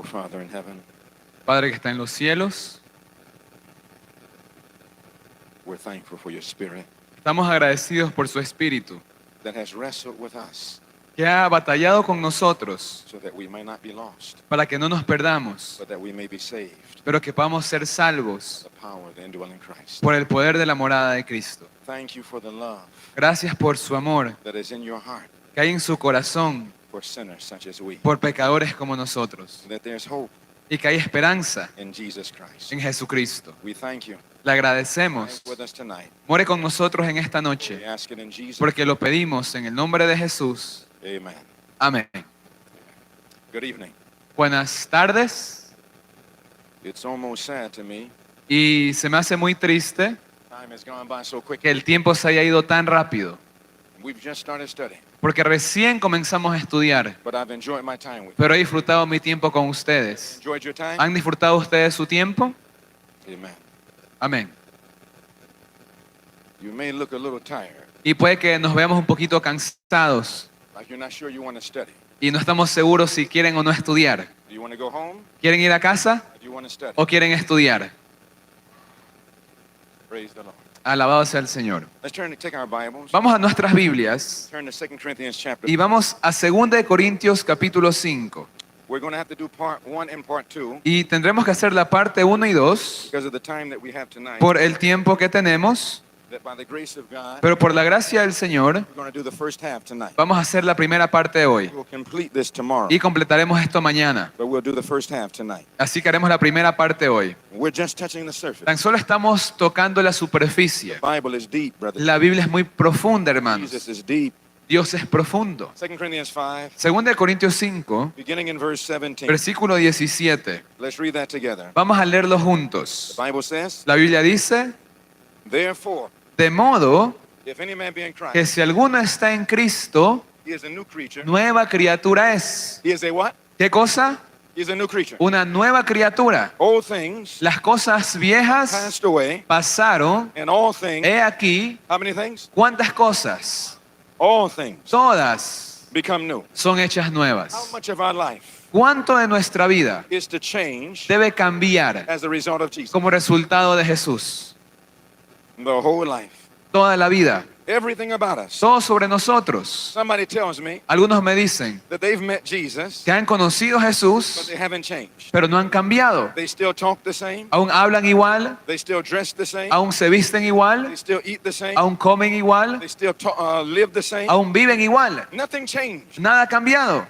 Our Father in heaven, Padre que está en los cielos, we're thankful for your Spirit estamos agradecidos por su Espíritu, that has wrestled with us que ha batallado con nosotros so that we may not be lost, para que no nos perdamos, but that we may be saved pero que podamos ser salvos by the power of the indwelling Christ. por el poder de la morada de Cristo. Thank you for the love Gracias por su amor that is in your heart que hay en su corazón for sinners such as we, por pecadores como nosotros, and that there's hope y que hay esperanza in Jesus Christ. en Jesucristo. We thank you. Le agradecemos. With us tonight. More con nosotros en esta We noche, ask it in Jesus. porque lo pedimos en el nombre de Jesús. Amen. Amén. Good evening. Buenas tardes. It's almost sad to me. Y se me hace muy triste Time has gone by so que quickly. el tiempo se haya ido tan rápido, We've just started studying, porque recién comenzamos a estudiar, but I've enjoyed my time with you. pero he disfrutado mi tiempo con ustedes. Enjoyed your time? ¿Han disfrutado ustedes su tiempo? Amen. Amén. You may look a little tired, Y puede que nos veamos un poquito cansados like you're not sure you want to study. y no estamos seguros si quieren o no estudiar. Do you want to go home? ¿Quieren ir a casa Or do you want to study? o quieren estudiar? Praise the Lord. Alabado sea el Señor. Let's take our Bibles. Vamos a nuestras Biblias Turn to 2 Corinthians chapter. y vamos a 2 de Corintios capítulo 5. We're going to have to do part 1 and part 2 Y tendremos que hacer la parte 1 y 2 because of the time that we have tonight. por el tiempo que tenemos, That by the grace of God, pero por la gracia del Señor we're going to do the first half tonight. vamos a hacer la primera parte de hoy We'll complete this tomorrow, y completaremos esto mañana. but we'll do the first half tonight. Así que haremos la primera parte hoy. We're just touching the surface. Tan solo estamos tocando la superficie. The Bible is deep, brother. La Biblia es muy profunda, Jesus hermanos. is deep. Dios es profundo. 2 Corinthians 5, 2 de Corintios 5, beginning in verse 17. versículo 17. Let's read that together. Vamos a leerlo juntos. The Bible says, La Biblia dice, therefore, de modo if any man be in que Christ, si alguno está en Cristo, he is a new creature. nueva criatura es. He is a what? ¿Qué cosa? He is a new creature. Una nueva criatura. Old things Las cosas viejas passed away, pasaron. and all things, He aquí, how many things? ¿cuántas cosas? All things Todas become new. son hechas How nuevas. much of our life ¿Cuánto de nuestra vida is to change debe cambiar as a result of Jesus? como resultado de Jesús? The whole life. Toda la vida. Everything about us. Todo sobre nosotros. Somebody tells me Algunos me dicen that they've met Jesus, que han conocido a but Jesús, they haven't changed. pero no han cambiado. They still talk the same. Aún hablan igual, They still dress the same. aún se visten igual, They still eat the same. aún comen igual, They still live the same. aún viven igual. Nothing changed. Nada ha cambiado.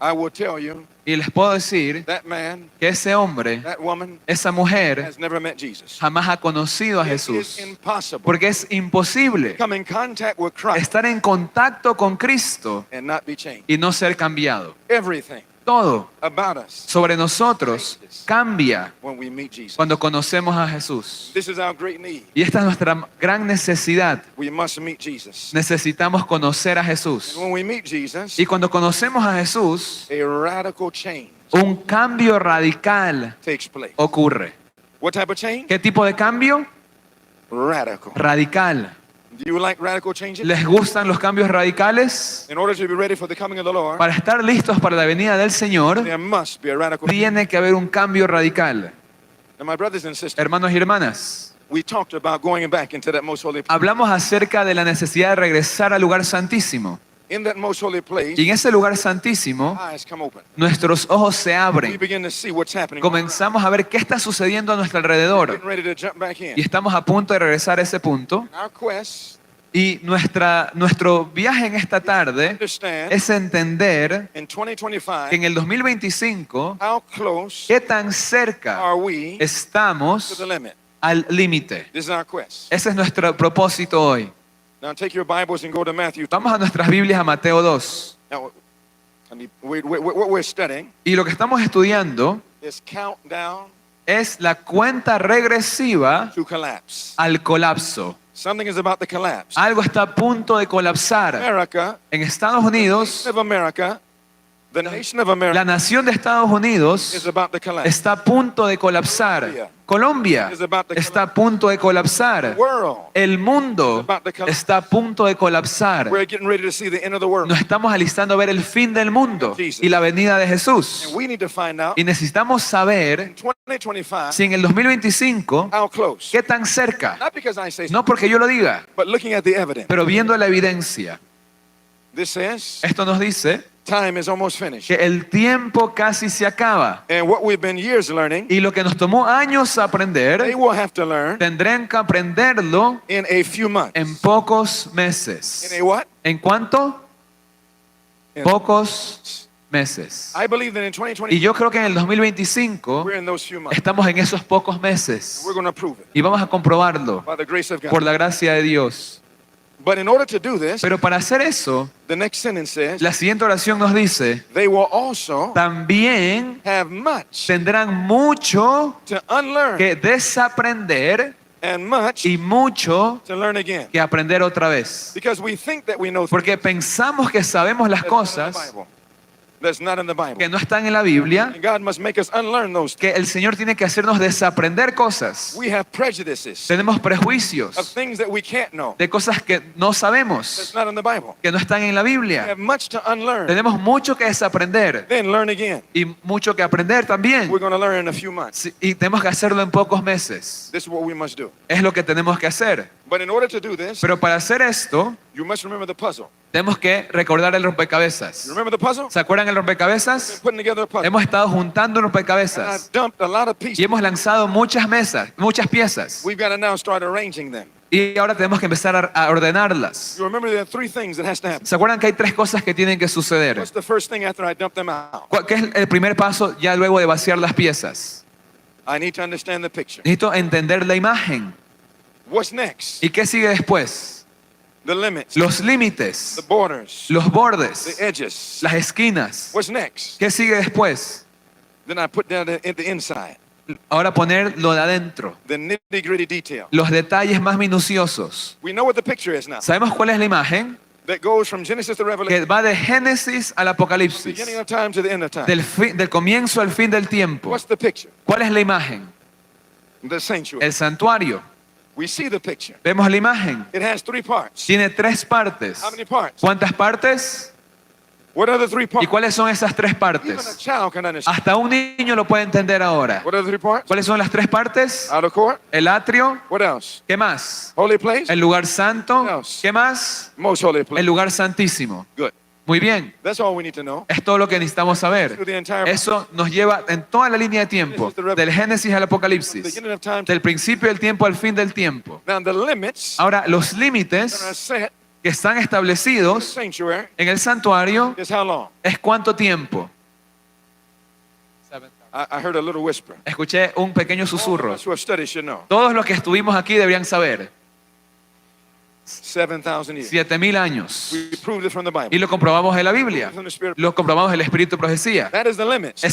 I will tell you, Y les puedo decir that man, que ese hombre, that woman esa mujer, has never met Jesus. jamás ha conocido a It is Jesús. impossible Porque es imposible to come in contact with Christ estar en contacto con Cristo and not be changed. y no ser cambiado. Everything Todo about us sobre nosotros cambia when we meet Jesus. cuando conocemos a Jesús. This is our great need. Y esta es nuestra gran necesidad. We must meet Jesus. Necesitamos conocer a Jesús. And when we meet Jesus, Y cuando conocemos a Jesús, a radical change un cambio radical takes place. ocurre. What type of change? ¿Qué tipo de cambio? Radical. Radical. Do you like radical changes? ¿Les gustan los cambios radicales? In order to be ready for the coming of the Lord, Para estar listos para la venida del Señor, there must be a radical change. tiene que haber un cambio radical. And my brothers and sisters, Hermanos y hermanas, we talked about going back into that most holy place. hablamos acerca de la necesidad de regresar al lugar santísimo. In that most holy place, Y en ese lugar santísimo, eyes come open. nuestros ojos se We abren. begin to see what's happening. Comenzamos a ver qué está sucediendo a nuestro alrededor. Getting ready to jump back in. Y estamos a punto de regresar a ese punto. Our quest, Y nuestro viaje en esta tarde understand, es entender in que 2025, en el 2025, how close qué tan cerca are we to estamos the limit? al límite. This is our quest. Ese es nuestro propósito hoy. Now take your Bibles and go to Matthew. Vamos a nuestras Biblias a Mateo 2. Now, what we're studying Y lo que estamos estudiando is countdown es la cuenta regresiva to collapse. al colapso. Something is about to collapse. Algo está a punto de colapsar. America, En Estados Unidos, of America, The nation of America La nación de Estados is Unidos about to collapse. está a punto de colapsar. Colombia está a punto de colapsar. The world, El mundo está a punto de colapsar. we're getting ready to see the end of the world. Nos estamos alistando a ver el fin del mundo y la venida de Jesús. And we need to find out Y necesitamos saber in 2025 si en el 2025, how close. qué tan cerca. Not because I say so, No porque yo lo diga, but looking at the evidence. pero viendo la evidencia. This says Esto nos dice time is almost finished. que el tiempo casi se acaba. And what we've been years learning, Y lo que nos tomó años they aprender, will have to learn tendrán que aprenderlo in a few months. en pocos In meses. a what? ¿En cuánto? In- Pocos meses. I believe that in Y 2020, yo creo que en el 2025 we're in those few months. estamos en esos pocos meses. We're going to prove it Y vamos a comprobarlo by the grace of por God. la gracia de Dios. But in order to do this, Pero para hacer eso, the next sentence says, la siguiente oración nos dice, they will also también have much tendrán mucho to unlearn que desaprender and much y mucho to learn again. que aprender otra vez. Because we think that we know things Porque pensamos que sabemos las that's not in the cosas Bible. That's not in the Bible. que no están en la Biblia, And God must make us unlearn those things. que el Señor tiene que hacernos desaprender cosas. We have prejudices Tenemos of prejuicios things that we can't know. de cosas que no That's sabemos, not in the Bible. que no están en la We Biblia. have much to unlearn. Tenemos mucho que desaprender Then learn again. y mucho que aprender también. We're going to learn in a few months. Sí, y tenemos que hacerlo en pocos meses. This is what we must do. Es lo que tenemos que hacer. But in order to do this, Pero para hacer esto, you must remember the puzzle. tenemos que recordar el rompecabezas. You remember the puzzle? ¿Se acuerdan el Been rompecabezas? putting together a puzzle. Hemos estado juntando un And rompecabezas I've dumped a lot of y pieces. hemos lanzado muchas piezas. We've got to now start arranging them. Y ahora tenemos que empezar a ordenarlas. You remember there are three things that has to happen. ¿Se acuerdan que hay tres cosas que tienen que suceder? What's the first thing after I dump them out? ¿Qué es el primer paso ya luego de vaciar las piezas? I need to understand the picture. Necesito entender la imagen. What's next? ¿Y qué sigue después? The limits, Los the límites, borders, los bordes, the edges. las esquinas. What's next? ¿Qué sigue después? Then I put down the inside, Ahora poner lo de adentro, the nitty gritty detail. los detalles más minuciosos. We know what the picture is now. ¿Sabemos cuál es la imagen? That goes from Genesis to Que Revelation, va de Génesis al Apocalipsis, beginning of time to the end of time. del comienzo al fin del tiempo. What's the picture? ¿Cuál es la imagen? The sanctuary. El santuario. We see the picture. Vemos la imagen. It has three parts. Tiene tres partes. How many parts? ¿Cuántas partes? What are the three ¿Y parts? cuáles son esas tres Even a partes? child can understand. Hasta un niño lo puede entender ahora. What are the three parts? ¿Cuáles son las tres partes? Outer court. El atrio. What else? ¿Qué más? Holy place. El lugar santo. else? ¿Qué más? Most holy place. El lugar santísimo. Good. Muy bien. That's all we need to know. Es todo lo que necesitamos saber. Through the entire Eso nos lleva en toda la línea de tiempo, del Génesis al Apocalipsis, beginning of time. del principio del tiempo al fin del tiempo. Now the limits Ahora, los that are límites set que están in the establecidos sanctuary en el santuario is how long? es cuánto tiempo. I heard a little whisper. Escuché un pequeño All of susurro. us who have studied should know. Todos los que estuvimos aquí deberían saber. 7,000 years. 7000 años. We proved it from the Bible. Y lo comprobamos en la Biblia. From the Spirit. Lo comprobamos en el Espíritu de Profecía. That is the limits.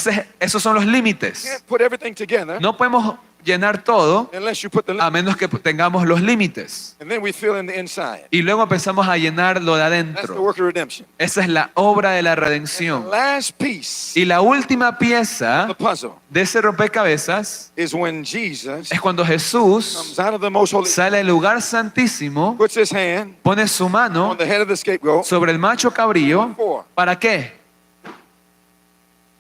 Esos son los límites. You can't put everything together No podemos llenar todo unless you put the a limits. menos que tengamos los límites. And then we fill in the inside. Y luego empezamos a llenar lo de That's the adentro. work of redemption. Esa es la obra de la The redención. last piece Y la última of the pieza puzzle de ese rompecabezas is when Jesus es cuando Jesús comes out of the most holy, sale del lugar santísimo, puts his hand pone su mano on the head of the scapegoat sobre el macho cabrío. for ¿Para qué?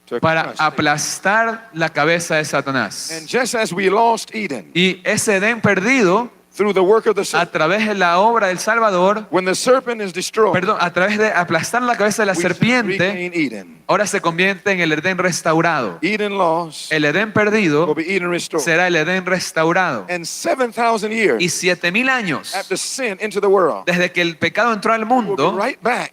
to Para crush. aplastar la cabeza de Satanás. And just as we lost Eden Y ese Edén perdido, through the work of the a serpent, través de la obra del Salvador, when the serpent is destroyed, perdón, a través de aplastar la cabeza de la we shall serpiente, regain Eden. ahora se convierte en el Edén restaurado. Eden lost El Edén will perdido be Eden restored. será el Edén restaurado. And 7,000 years Y 7000 años after sin into the world, desde que el pecado entró al we'll mundo, be right back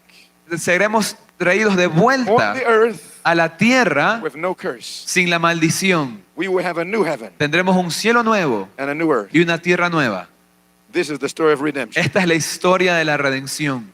seremos traídos de on vuelta the earth a la tierra with no curse. sin la maldición. We will have a new heaven Tendremos un cielo nuevo and a new earth. y una tierra nueva. This is the story of redemption. Esta es la historia de la redención.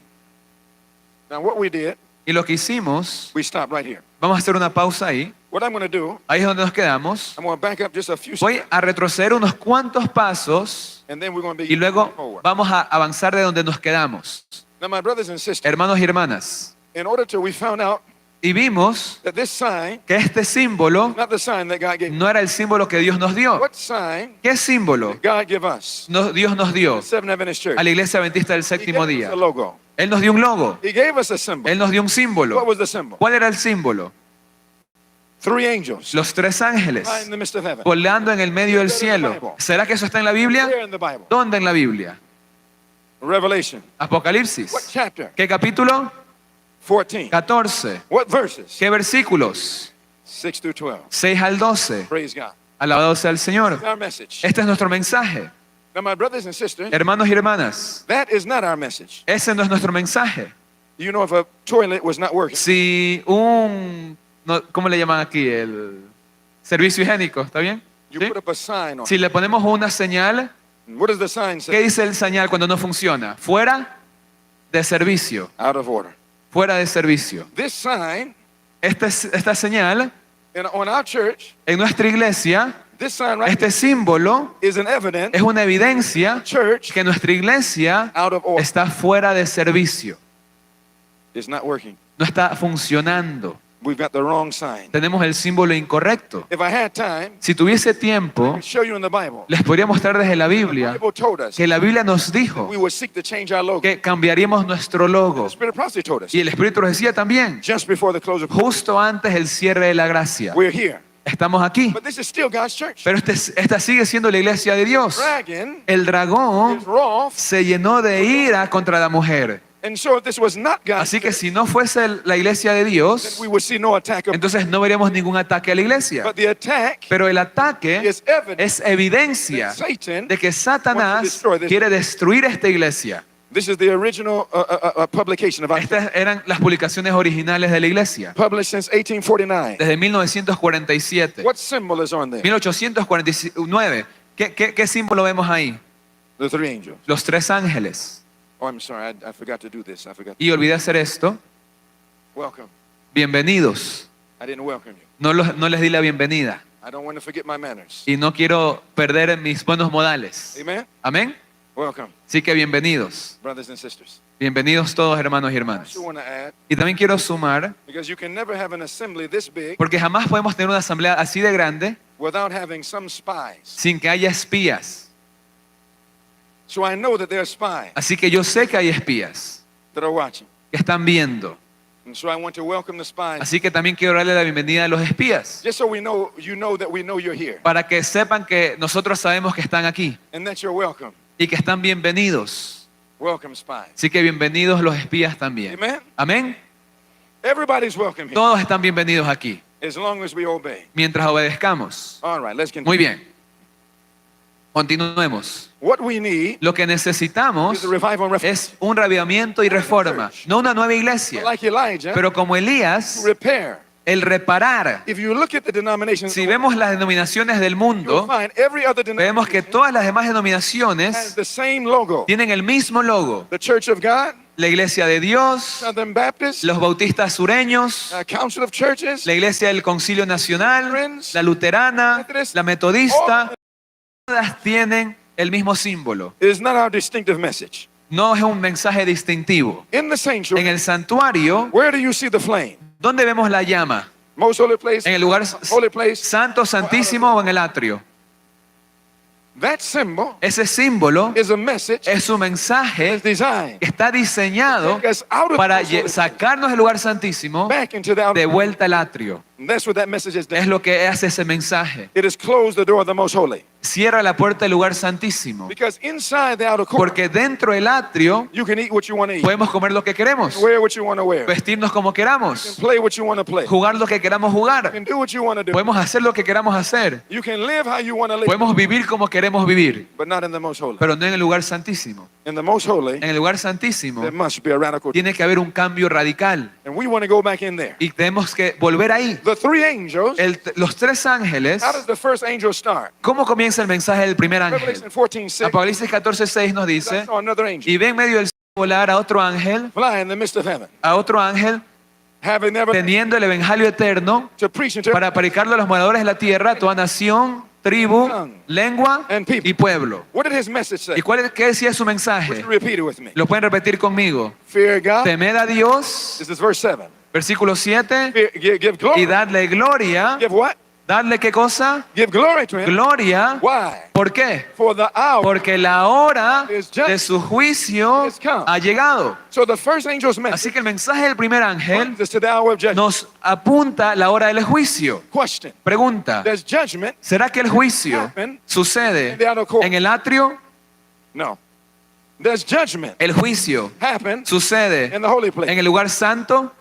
Now what we did, Y lo que hicimos, we stopped right here. vamos a hacer una pausa ahí. What I'm going to do, Ahí es donde nos quedamos. I'm going to back up just a few Voy steps, a retroceder unos cuantos pasos and then we're going to y begin luego forward. vamos a avanzar de donde nos quedamos. Now, my brothers and sisters, Hermanos y hermanas, in order to, we found out Y vimos that this sign que este símbolo is not the sign that God gave. no era el símbolo que Dios nos dio. What sign ¿Qué símbolo did God give us? Dios nos dio The Seventh Adventist Church. a la iglesia adventista del He séptimo gave us día? a logo. Él nos dio un logo. He gave us a symbol. Él nos dio un What símbolo. was the symbol? ¿Cuál era el símbolo? 3 angels Los 3 ángeles flying in the midst of heaven. volando en el medio del cielo. ¿Será que eso está en la Biblia? Where in the Bible? ¿Dónde en la Biblia? Revelation. What Apocalipsis. chapter? ¿Qué capítulo? 14. 14. What verses? ¿Qué versículos? 6 through 12. 6 al 12. Praise God. Alabado sea el Señor. Our message. Este es nuestro mensaje. Now, my brothers and sisters, Hermanos y hermanas, that is not our message. ese no es nuestro mensaje. You know, if a toilet was not working, Si ¿cómo le llaman aquí? El servicio higiénico, ¿está bien? you ¿Sí? put up a sign on Si le ponemos una señal, it. What does the sign ¿qué say? dice el señal cuando no funciona? Fuera de servicio. Out of order. Fuera de servicio. This sign Esta señal on our church, en nuestra iglesia, this sign right este símbolo here is an evidence es una evidencia church que nuestra iglesia out of order. está fuera de servicio. It's not working. No está funcionando. We've got the wrong sign. Tenemos el símbolo incorrecto. If I had time, Si tuviese I tiempo, could show you in the Bible. les podría mostrar desde la The Biblia Bible told us que la Biblia nos dijo we would seek to change our logo. que cambiaríamos nuestro logo. The Spirit of prophecy told us Y el Espíritu nos decía también, just before the close of justo antes del cierre de la gracia. we're here. Estamos aquí. But this is still God's church. Pero esta sigue siendo la iglesia de Dios. Dragon El is dragón wroth, se llenó de ira contra la mujer. and so if this was not God's Así que church, si no fuese la iglesia de then Dios, we would see no attack of. entonces no veríamos ningún ataque a la iglesia. But the attack Pero el ataque is evidence es evidencia that Satan. de que Satanás quiere destruir esta iglesia. This is the original publication of our church, Estas eran las publicaciones originales de la iglesia, published since 1849. desde 1947. What symbol is on there? 1849. ¿Qué símbolo vemos ahí? The 3 angels. Los 3 ángeles. Oh, I'm sorry, I forgot to do this. I forgot. Y olvidé hacer esto. Welcome. Bienvenidos. I didn't welcome you. No les di la bienvenida. I don't want to forget my manners. Y no quiero perder mis buenos modales. Amen. Amén. Welcome, Así que bienvenidos. brothers and sisters. Bienvenidos todos, hermanos y I hermanas. also want to add, Y también quiero sumar, because you can never have an assembly this big porque jamás podemos tener una asamblea así de grande without having some spies. sin que haya espías. So I know that there are spies Así que yo sé que hay espías that are watching. que están viendo. And so I want to welcome the spies. Así que también quiero darle la bienvenida a los espías, Just so we know, you know that we know you're here para que sepan que nosotros sabemos que están aquí and that you're welcome. y que están bienvenidos. Welcome, spies. Así que bienvenidos los espías también. Amen. Amén. Everybody's welcome here Todos están bienvenidos aquí, as long as we obey. mientras obedezcamos. All right, let's continue. Muy bien. Continuemos. What we need Lo que is necesitamos a revival and reform. es un reavivamiento y reforma, no una nueva iglesia. Like Elijah, Pero como Elías, repair. el reparar. If you look at the denominations, Si vemos las denominaciones del you'll mundo, find every other vemos que denomination todas las demás has denominaciones the same logo. tienen el mismo logo. The Church of God, La Iglesia de Dios, Southern Baptist, los bautistas sureños, Council of Churches, la Iglesia del Concilio Nacional, la luterana, la metodista, todas tienen el mismo símbolo. is not our distinctive message. No es un mensaje distintivo. In the En sanctuary, el santuario, where do you see the flame? ¿dónde vemos la llama? Most holy place, ¿En el lugar holy place. santo, santísimo o en el atrio? That symbol Ese símbolo is a message es un mensaje designed que está diseñado to take us out of para the most holy place, sacarnos del lugar santísimo back into the outer de court. vuelta al atrio. That's what that message has Es done. lo que hace ese mensaje. It has closed the door of the most holy. Cierra la puerta del lugar santísimo. Because inside the outer court, Porque dentro del atrio you can eat what you want to eat, podemos comer lo que queremos, wear what you want to wear, vestirnos como queramos, play what you want to play, jugar lo que queramos you jugar, can do what you want to do. podemos hacer lo que queramos hacer, You can live how you want to live, podemos vivir como queremos vivir, but not in the most holy. pero no en el lugar santísimo. In the most holy, En el lugar santísimo there must be a radical. tiene que haber un cambio radical And we want to go back in there. y tenemos que volver ahí. The 3 angels, Los 3 ángeles, how does the first angel start? ¿cómo comienza el mensaje del primer ángel? Revelation 14:6. Apocalipsis 14:6 nos I dice, saw another angel y ve en medio del cielo volar a otro ángel, having never teniendo el evangelio eterno to preach unto para predicarlo a los moradores de la tierra, toda nación, tribu, lengua y pueblo. What did his message say? ¿Y qué decía su Would mensaje? you repeat it with me? Lo pueden repetir conmigo. Fear God. Temed a Dios. This is verse 7. Versículo 7. Give Y glory. dadle gloria. Give what? ¿Darle qué cosa? Give glory to him. Gloria. Why? ¿Por qué? For the hour. Porque la hora Is just- de su juicio is come. ha llegado. So the first angel's Así message que el mensaje del primer ángel points us to the hour of judgment. nos apunta la hora del juicio. Question. Pregunta, Does judgment? ¿será que el juicio Happen sucede in the outer court? en el atrio? No. Does judgment ¿El juicio happen sucede in the holy place? en el lugar santo?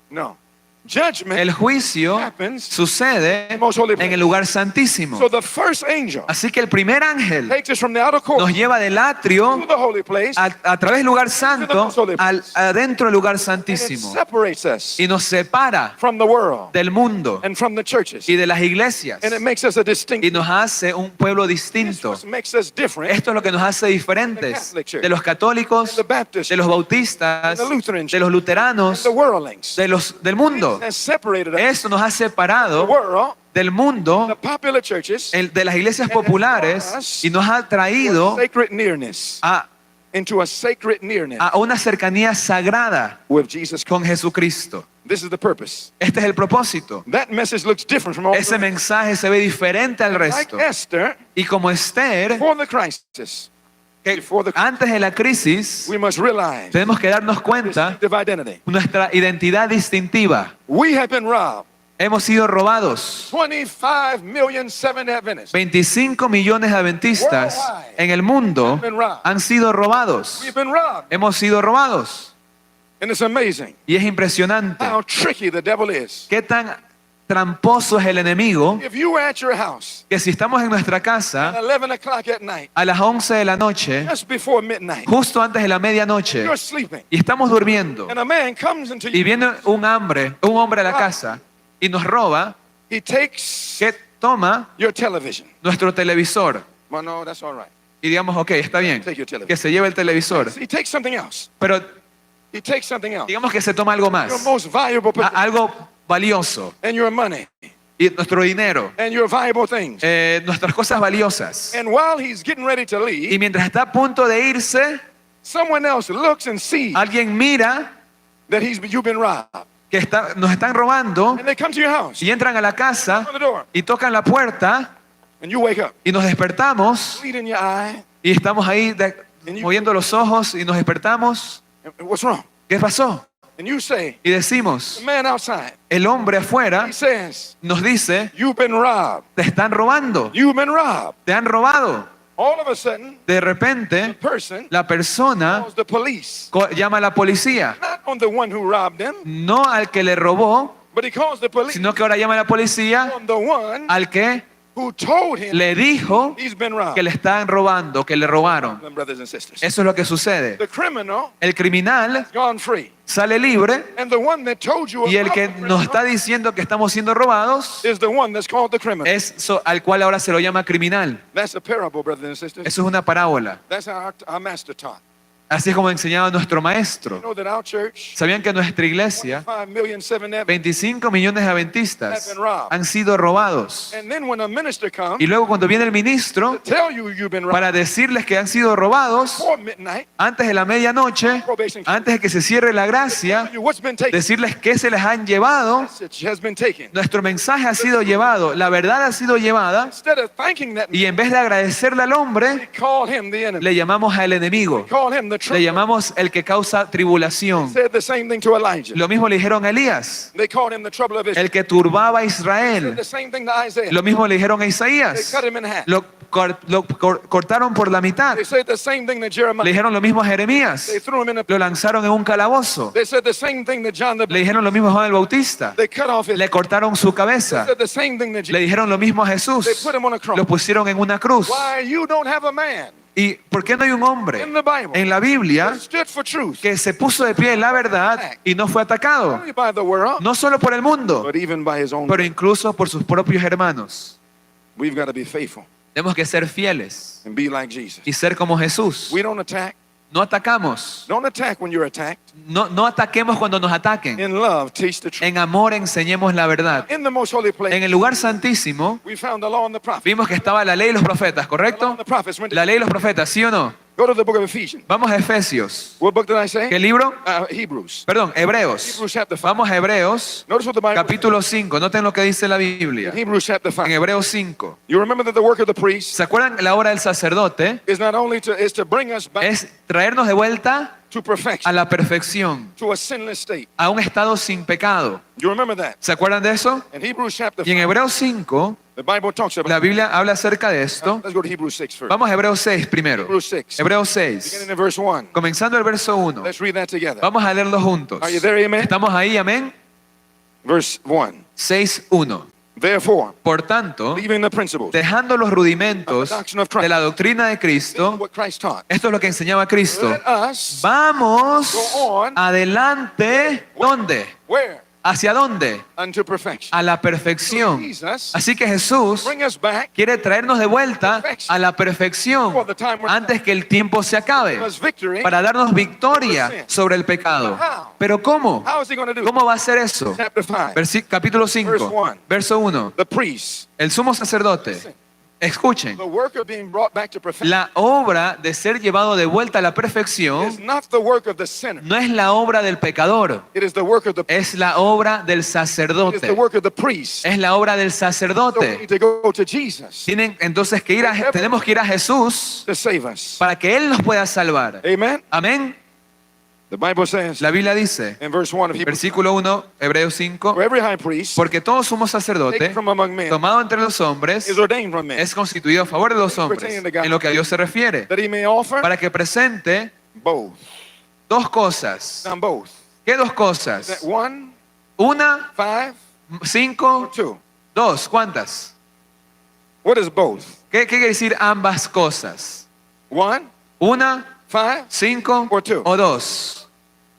No. Judgment El juicio happens sucede in the most holy place. en el lugar santísimo. So the first angel Así que el primer ángel takes us from the outer court nos lleva del atrio to the holy place a través del lugar santo adentro del lugar and it santísimo separates us y nos separa from the world del mundo and from the churches. y de las iglesias And it makes us a distinct. y nos hace un pueblo This distinto. what makes us different Esto es lo que nos hace diferentes de los católicos, the Baptists, de los bautistas, the Lutheran de los luteranos, the worldlings. del mundo. Has separated us Esto nos ha the separado world, del the mundo, popular churches, de las iglesias populares y nos ha traído sacred nearness, a into a sacred nearness una cercanía sagrada with Jesus Christ. con Jesucristo. This is the purpose. Este es el propósito. That message looks different from all Ese the rest. mensaje se ve diferente al Like resto. Esther, Y como Esther, before the crisis, que before the antes de la crisis, we must realize tenemos que darnos cuenta distinctive identity. nuestra identidad distintiva. We have been robbed. Hemos sido robados. 25 million Seventh Adventists. 25 millones de adventistas en el mundo han sido robados. We've been robbed. Hemos sido robados. And it's amazing Y es impresionante how tricky the devil is. qué tan tramposo es el enemigo If you were at your house que si estamos en nuestra at casa 11 o'clock at night, a las 11 de la noche, just before midnight, justo antes de la medianoche, you're sleeping, y estamos durmiendo, and a man comes into y you, viene un hombre a la casa y nos roba, he takes que toma your television. nuestro televisor Well, no, that's all right. y digamos, ok, está bien, Take your television. que se lleve el televisor, He takes something else. pero He takes something else. digamos que se toma algo Your más, most valuable possession, algo valioso, and your money, y nuestro dinero, and your valuable things. nuestras cosas valiosas. And while he's getting ready to Y leave, mientras está a punto de irse, someone else looks and sees alguien mira that you've been robbed. que nos están robando And they come to your house, y entran a la casa open the door, y tocan la puerta and you wake up, y nos despertamos bleed in your eye. y estamos ahí moviendo los ojos y nos despertamos. And what's wrong? ¿Qué pasó? And you say, Y decimos, the man outside, el hombre afuera he says, nos dice, you've been robbed. te están robando, You've been robbed. te han robado. All of a sudden, De the repente, person la persona calls the police, llama a la policía, not on the one who robbed them, no al que le robó, but he calls the police sino que ahora llama a la policía on the one al que who told him le dijo he's been robbed. que le están robando, que le robaron. Brothers and sisters, Eso es lo que sucede. the criminal El criminal has gone free, sale libre and the one that told you y el about que the nos criminal está diciendo que estamos siendo robados is the one that's called the criminal. es al cual ahora se lo llama criminal. That's a parable, brothers and sisters. Eso es una parábola. That's how our master taught. Así es como enseñaba nuestro You maestro. know that our church, ¿Sabían que nuestra iglesia, 5 million Seventh Adventists, 25 millones de adventistas, han sido robados? and then when a minister comes Y luego cuando viene el ministro to tell you you've been robbed para decirles que han sido robados, before midnight, antes de la medianoche, antes de que se cierre la gracia, tell you what's been taken. decirles que se les han llevado, Message has been taken. nuestro mensaje ha sido llevado, la verdad ha sido llevada, Instead of thanking that, y en vez de agradecerle al hombre, we call him the enemy. le llamamos al enemigo, Call him the le trouble. llamamos el que causa tribulación. Said the same thing to Elijah. Lo mismo le dijeron a Elías, They called him the trouble of Israel. el que turbaba a Said Israel. the same thing to Isaiah. Lo mismo le dijeron a They Isaías, cut him in half. lo cortaron por la mitad. They said the same thing to Le Jeremiah. dijeron lo mismo a Jeremías, They threw him in a lo lanzaron en un calabozo. They said the same thing to John the Le Baptist. dijeron lo mismo a Juan el Bautista, They cut off his le cortaron su They cabeza. said the same thing to Le Jesus. dijeron lo mismo a Jesús, They put him on a cross. lo pusieron en una cruz. Why you don't have a man ¿Y por qué no hay un hombre in the Bible en la Biblia that stood for truth? que se puso de pie en la verdad y no fue Not atacado? only by the world, No solo por el mundo, but even by his own. pero incluso por sus propios hermanos. We've got to be faithful Tenemos que ser fieles and be like Jesus. y ser como Jesús. We don't attack. No atacamos. Don't attack when you're attacked. No ataquemos cuando nos ataquen. In love, teach the truth. En amor enseñemos la verdad. In the most holy En place, el lugar santísimo we found the law and the prophets. vimos que estaba la ley y los profetas, The law ¿correcto? and the prophets went La ley y los profetas, ¿sí o no? Go to the book of Ephesians. Vamos a Efesios. What book did I say? ¿Qué libro? Hebrews. Perdón, Hebreos. Hebrews chapter 5. Vamos a Hebreos, Notice what the Bible capítulo 5. Noten lo que dice la says. Biblia. Hebrews chapter En 5. Hebreos 5. You remember that the work of the priest ¿Se acuerdan que la obra del sacerdote is not only to bring us back es traernos de vuelta to a perfection, la perfección, to a sinless state. a un estado sin pecado? You remember that? ¿Se acuerdan de eso? In Hebrews chapter Y en 5, Hebreos 5, the Bible talks about la Biblia habla acerca de esto. Let's go to Hebrews 6 first. Vamos a Hebreos 6 primero. Hebrews 6. Hebreos Beginning 6. in verse 1. Comenzando el verso 1. Let's read that together. Vamos a leerlo juntos. Are you there, amen? ¿Estamos ahí? Amén. Verse 1. 6:1. Therefore, Por tanto, leaving the principles, dejando los rudimentos de la doctrina de this is Cristo, what Christ taught. esto es lo que enseñaba Cristo. Let us, Vamos Go on. adelante. ¿Dónde? where? ¿Hacia dónde? Unto perfection. A la perfección. Jesus, Así que Jesús bring us back, quiere traernos de vuelta a la perfección antes que el tiempo se acabe, give us victory. para darnos victoria sobre el pecado. ¿Pero cómo? How is he going to do it? ¿Cómo va a ser eso? Chapter 5. Capítulo 5, verso 1. The priest, El sumo sacerdote. Escuchen, the work of being brought back to perfection, la obra de ser llevado de vuelta a la is perfección not the work of the sinner. no es la obra del pecador, It is the work of the es la obra del It is the sacerdote. work of the priest. Es la obra del So we sacerdote. need to go to Jesus Tenemos que ir a Jesús to save us. para que Él nos pueda salvar. Amen. Amén. The Bible says La Biblia dice, in verse 1 of Hebrews, versículo 1, Hebreos 5, for every high priest porque todo sumo taken sacerdote, from among men tomado entre los hombres, is ordained from men, es constituido a favor de los hombres, en lo que a Dios se refiere, that he may offer para que presente both. dos cosas. Now both. ¿Qué dos Is that cosas? 1, Una, 5, 5, or 2? 2. ¿Cuántas? What is both? ¿Qué quiere decir ambas cosas? 1, Una, 5, 5 Or two. o 2.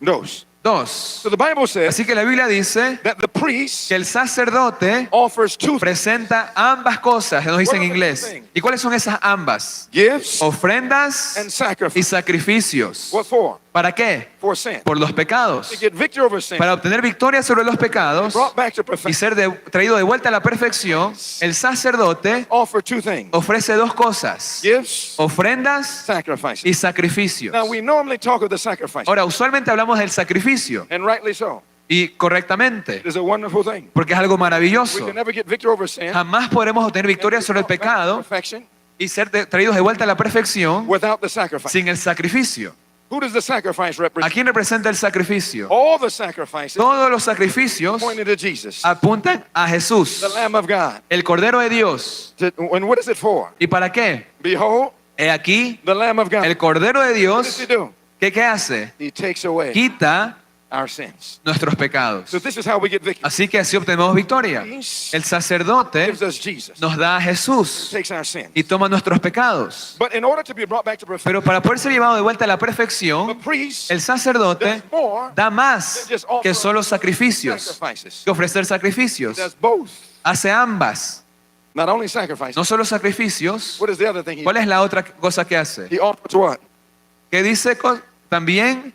those. 2. So the Bible says Así que la Biblia dice that the priest que el sacerdote offers two things. presenta ambas cosas, nos dice en inglés. ¿Y cuáles son esas ambas? Gifts Ofrendas and y sacrifice. sacrificios. What for? ¿Para qué? For sin. Por los pecados. To get victory over sin. Para obtener victoria sobre los pecados Brought back to y perfection. ser traído de vuelta a la perfección, el sacerdote Offer two things. ofrece dos cosas: Gifts, ofrendas sacrifices. y sacrificios. Now we normally talk of the sacrifice. Ahora, usualmente hablamos del sacrificio, And rightly so. y correctamente, It is a wonderful thing. porque es algo We maravilloso. can never get victory over sin. Jamás podremos obtener victoria sobre el pecado Perfection y ser traídos de vuelta a la perfección without the sacrifice. sin el sacrificio. Who does the sacrifice ¿A represent? quién representa el sacrificio? All the sacrifices Todos los sacrificios pointed to Jesus, apuntan a Jesús, the Lamb of God. el Cordero de Dios. And what is it for? ¿Y para qué? Behold, He aquí the Lamb of God. el Cordero de What does Dios. he do? ¿Qué hace? He takes away Quita our sins. nuestros pecados. So this is how we get victory. Así que así obtenemos victoria. El sacerdote Gives us Jesus. nos da a Jesús Takes our sins. y toma nuestros pecados. But in order to be brought back to perfection, Pero para poder ser llevado de vuelta a la the perfección, priest el sacerdote does more da más que solo sacrificios, sacrifices. que ofrecer sacrificios. Does both. Hace ambas, Not only sacrifices. no solo sacrificios. What is the other thing he ¿Cuál es la otra cosa que hace? He offers what? Que dice también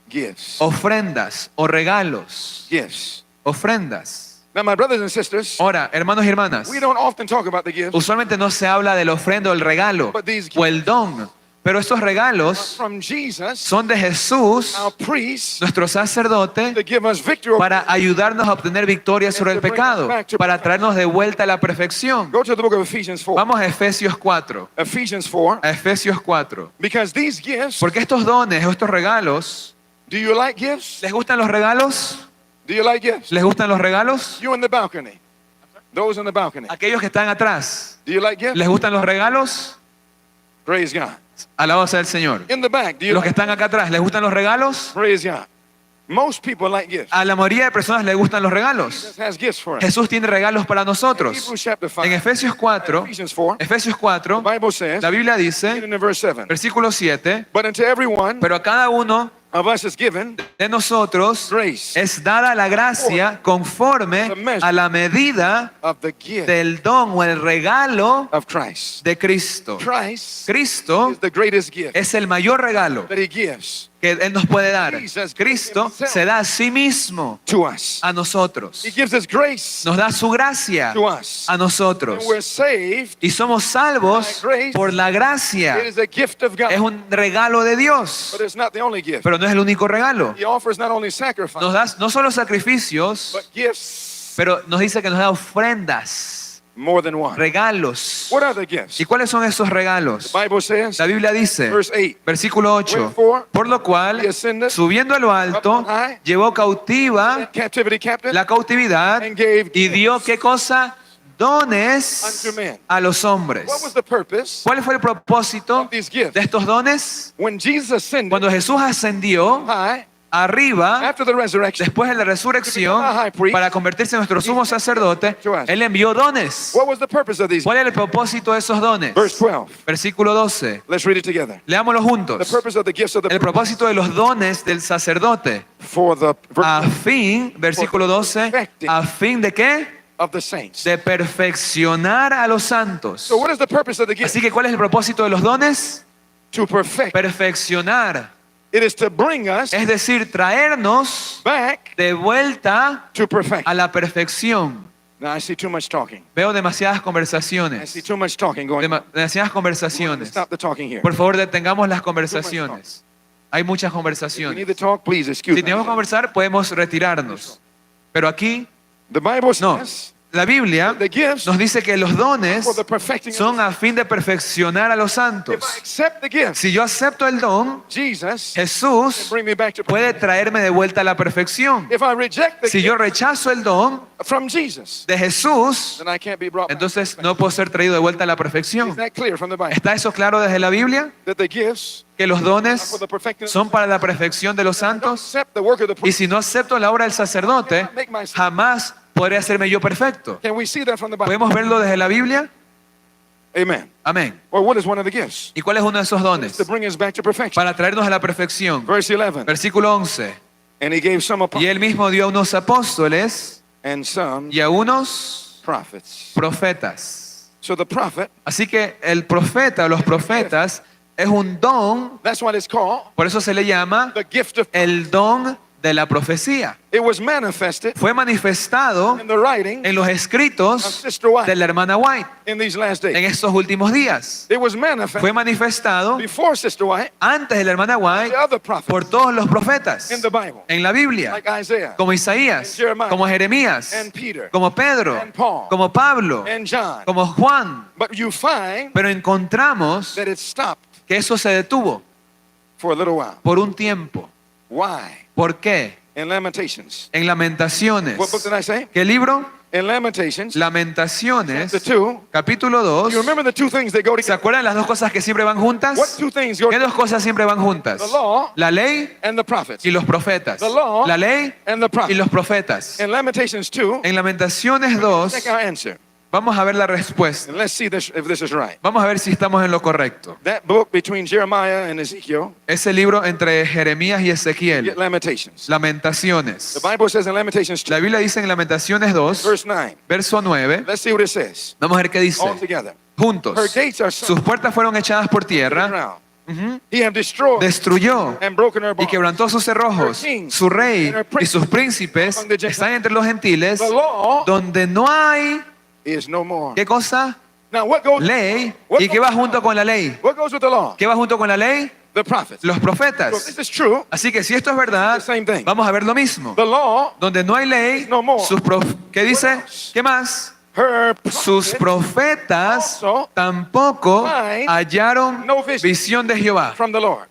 Gifts. ofrendas o regalos. Gifts. Ofrendas. Now, my brothers and sisters, Ahora, hermanos y hermanas, we don't often talk about the gifts usualmente no se habla de la ofrenda o el regalo o el don, pero estos regalos from Jesus, son de Jesús, our priest, nuestro to sacerdote, give us victory. para ayudarnos a obtener victoria sobre el pecado, para traernos de vuelta a la perfección. Go to the book of Ephesians 4. Vamos a Efesios 4. Ephesians 4. A Efesios 4. Because these gifts, Porque estos dones, estos regalos, do you like gifts? ¿les gustan los regalos? Do you like gifts? ¿Les gustan los regalos? You in the balcony. Those in the balcony. Aquellos que están atrás, Do you like gifts? ¿les gustan los regalos? Praise God. Alabado sea el Señor. In the back, do you Los que like? están acá atrás, ¿les gustan los regalos? Praise God. Most people like gifts. A la mayoría de personas les gustan los regalos. Jesus has gifts for us. Jesús tiene regalos para nosotros. Hebrews chapter 5. En Efesios 4, Ephesians 4. Efesios 4, The Bible says, la Biblia beginning dice, in verse 7, versículo 7, but unto everyone pero a cada uno of us is given de nosotros grace es dada la gracia conforme a la medida of the gift del don o el regalo of Christ. de Cristo. Christ Cristo is the greatest gift es el mayor regalo that he gives que Él nos puede dar. Jesus Cristo himself se da a sí mismo to us. a nosotros. He gives us grace Nos da su gracia to us. a nosotros. And we're saved. Y somos salvos por la gracia. It is a gift of God. Es un regalo de Dios. But it's not the only gift. Pero no es el único regalo. He offers not only sacrifice, Nos da no solo sacrificios, but gifts pero nos dice que nos da ofrendas, more than one. regalos. What are the gifts? ¿Y cuáles son esos regalos? The Bible says, La Biblia dice, verse 8, versículo 8, Wherefore, por lo cual, he ascended subiendo a lo alto, up on high, llevó cautiva captivity captive, la cautividad and gave y dio, gifts ¿qué cosa? Dones unto men. a los hombres. What was the purpose ¿Cuál fue el propósito of these gifts? de estos dones? When Jesus ascended Cuando Jesús ascendió high, arriba, after the resurrection, después de la resurrección, para convertirse en nuestro sumo sasacerdote, Él envió dones. what was the purpose of these? ¿Cuál era el propósito de esos dones? Verse 12. Versículo 12. Let's read it together. Leámoslo The juntos. purpose of the gifts of the El propósito de los dones del sacerdote. for the A fin, versículo 12, a fin de qué? of the saints. De perfeccionar a los santos. So what is the purpose of the gift? Así que, ¿cuál es el propósito de los dones? To perfect. Perfeccionar. It is to bring us Es decir, traernos back de vuelta to perfection. a la perfección. Now I see too much talking. Veo demasiadas I see conversaciones. too much talking going on. Demasiadas conversaciones. Stop the talking here. Por favor, detengamos las conversaciones. Hay muchas If we need conversaciones. to talk, please excuse Si tenemos que me. conversar, podemos retirarnos. Pero aquí, The Bible no. says La Biblia the gifts nos dice que los dones for the perfecting of son a fin de perfeccionar a los If I santos. accept the gift, Si yo acepto el don, Jesus can Jesús bring me back to puede perfection. traerme de vuelta a la perfección. If I reject the Si yo gift rechazo el don from Jesus, de Jesús, then I can't be brought back. entonces no puedo ser traído de vuelta a la Is perfección. that clear from the Bible? ¿Está eso claro desde la Biblia? That the gifts Que los are dones for the perfecting of son para la perfección de los I don't santos. accept the work of the Y priest. si no acepto la obra del sacerdote, jamás podré hacerme yo perfecto. Can we see that from the Bible? ¿Podemos verlo desde la Biblia? Amen. Amén. Or what is one of the gifts? ¿Y cuál es uno de esos dones? To bring us back to perfection. Para traernos a la perfección. Verse 11. Versículo 11. And he gave some Y apostles él mismo dio a unos apóstoles and some y a unos prophets. profetas. So the prophet, Así que el profeta o los profetas es un don, that's what it's called, por eso se le llama the gift of. el don de la profecía. It was manifested Fue manifestado in the writing en los of escritos Sister White de la hermana White in these last en days. estos últimos días. It was manifested Fue manifestado before Sister White, antes de la hermana White the other prophets por todos los profetas in the Bible, en la Biblia, like Isaiah como Isaías, como Jeremías, and Peter como Pedro, and Paul como Pablo, and John. como Juan. But you find Pero encontramos that it stopped que eso se detuvo for a little while. por un tiempo. Why? ¿Por qué? In Lamentations. En Lamentaciones. What book did I say? ¿Qué libro? In Lamentations, Lamentaciones, the 2. capítulo 2. You remember the two things that go ¿Se together? acuerdan las dos cosas que siempre van What juntas? two things go ¿Qué dos cosas siempre van juntas? The law La ley and the prophets? y los profetas. The law La ley and the y prophets. los profetas. In Lamentations 2, En Lamentaciones 2, check our answer. vamos a ver la respuesta. And let's see this, if this is right. Vamos a ver si estamos en lo correcto. That book between Jeremiah and Ezekiel, Ese libro entre Jeremías y get Ezequiel. Lamentations. Lamentaciones. The Bible says in Lamentations 2, La Biblia dice en Lamentaciones 2, verse 9. verso 9. Let's see what it says. Vamos a ver qué dice. All together. Juntos. Her gates are Sus sunk puertas fueron echadas por to the tierra. ground. Ujú. He have destroyed Destruyó and broken her y bonds. quebrantó sus cerrojos. Su rey y sus príncipes están entre los gentiles, The law donde no hay, is no more. ¿qué cosa? Now what goes, Ley. ¿Y qué va junto con la ley? what goes with the law? ¿Qué va junto con la ley? The prophets. Los So if profetas. this is true, Así que si esto es verdad, the same thing. vamos a ver lo mismo. The law, Donde no hay ley, No more. ¿qué dice? ¿Qué más? her Sus prophets profetas also tampoco find hallaron no vision visión de Jehová. from the Lord.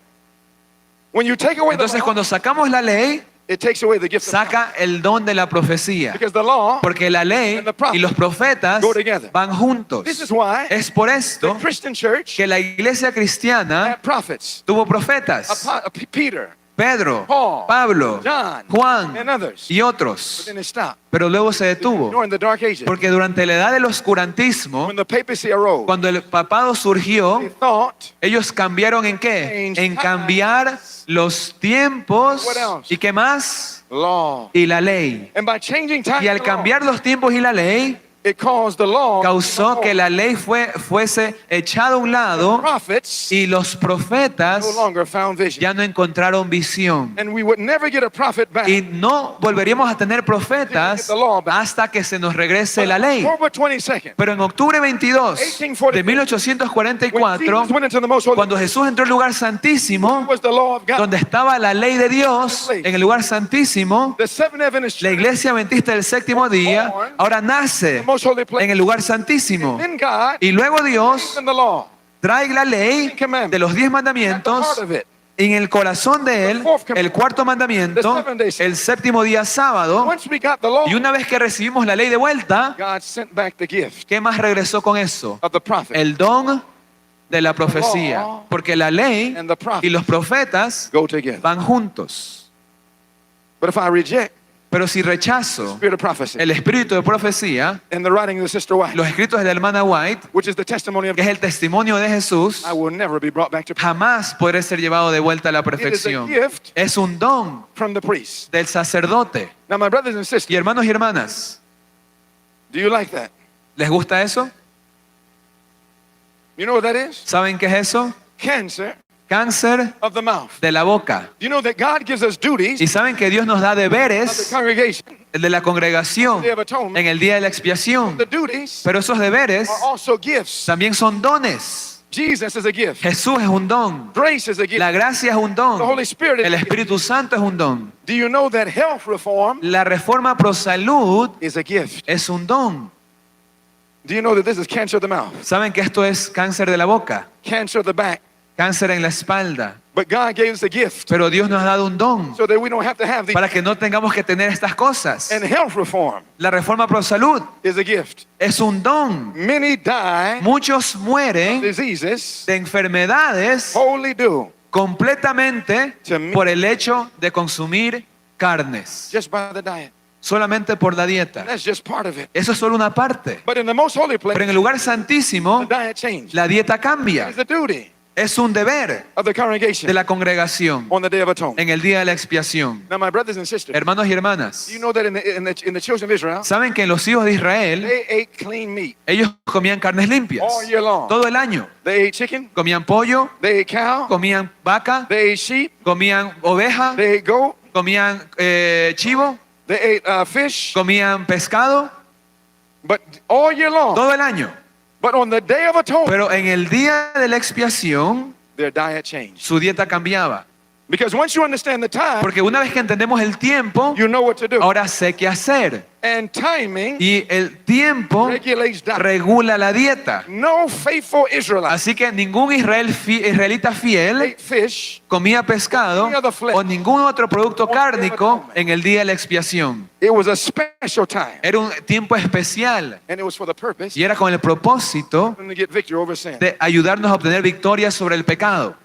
When you take away the Entonces law, cuando sacamos la ley, it takes away the gift of God. saca el don de la profecía. Because the law, Porque la ley y los profetas go together. van juntos. this is why Es por the esto Christian church que la iglesia cristiana had prophets. tuvo profetas. Peter, Pedro, Paul, Pablo, John, Juan and others. y But otros. then it stopped. Pero luego se Nor detuvo. in the Dark Ages. Porque durante la edad del oscurantismo, When the papacy arose, cuando el papado surgió, they thought, ellos cambiaron ¿en qué? En cambiar los tiempos What else? y qué más? law. Y la ley. And by changing time, Y al and law, cambiar los tiempos y la ley, it caused the law, causó que la ley fuese echada a un lado prophets y los no profetas longer found vision. ya no encontraron visión. And we would never get a prophet back. Y no volveríamos a tener profetas hasta que se nos regrese la ley. October 22nd, Pero en octubre 22 de 1844, Jesus went into the most holy cuando Jesús entró al lugar santísimo, was the law of God. donde estaba la ley de Dios, en el lugar santísimo, The seven Adventist la church, iglesia adventista del séptimo día ahora nace the most holy place. en el lugar santísimo. Then God Y luego Dios in the law, trae la ley de los 10 at the mandamientos. heart of it, En el corazón de él, el cuarto mandamiento, el séptimo día sábado. once we got the law, Y una vez que recibimos la ley de vuelta, God sent back the gift ¿qué más regresó con eso? of the prophet. El don de la profecía. Porque la ley And the prophet y los profetas go together. van juntos. But if I reject Pero si rechazo spirit of prophecy el espíritu de profecía, and the writing of the sister White, los escritos de la hermana White, which is the testimony of que es el testimonio de Jesús, I will never be brought back to jamás podré ser llevado de vuelta a la It is a perfección. gift Es un don from the priest. del sacerdote. Now, my brothers and Y sisters, hermanos y hermanas, do you like that? ¿les gusta eso? You know what that is? ¿Saben qué es eso? Cancer Cáncer of the mouth. de la boca. You know that God gives us duties Y saben que Dios nos da of the deberes congregation, el de la congregación Day of Atonement. en el día de la expiación. The duties Pero esos deberes are also gifts. también son dones. Jesus is a gift. Jesús es un don. Grace is a gift. La gracia es un The don. Holy Spirit is El a gift. Espíritu Santo es un don. Do you know that health reform La reforma pro salud is a gift? es un don. Do you know that this is cancer of the mouth, ¿Saben que esto es cáncer de la boca? cancer of the back? Cáncer en la espalda. But God gave us a gift Pero Dios nos ha dado un don so that we don't have to have these. para que no tengamos que tener estas cosas. And health reform La reforma pro salud is a gift. es un don. Many die Muchos mueren diseases, de enfermedades wholly due completamente por el hecho de consumir carnes, just by the diet. solamente por la dieta. That's just part of it. Eso es solo una parte. But in the most holy Pero en place, el lugar santísimo, the diet changed. la dieta cambia. It's the duty Es un deber of the de congregation la congregación on the Day of Atonement. en el día de la expiación. Now, my brothers and sisters, Hermanos y hermanas, do you know that in the children of Israel, ¿saben que los hijos de Israel, they ate clean meat ellos comían carnes limpias all year long? todo el año? They ate chicken, Comían pollo, they ate cow, comían vaca, they ate sheep, comían oveja, they ate goat, comían chivo, they ate fish, comían pescado, but all year long. todo el año. But on the Day of Atonement, Pero en el día de la expiación, their diet changed. su dieta cambiaba. Because once you understand the time, Porque una vez que entendemos el tiempo, you know what to do. ahora sé qué hacer. And timing Y el tiempo regulates diet. regula la dieta. No faithful Israelite Así que ningún israelita fiel ate fish. comía pescado o ningún otro producto cárnico en el día de la expiación. It was a special time. Era un tiempo especial And it was for the purpose y era con el propósito to get victory over sin. de ayudarnos a obtener victoria sobre el pecado.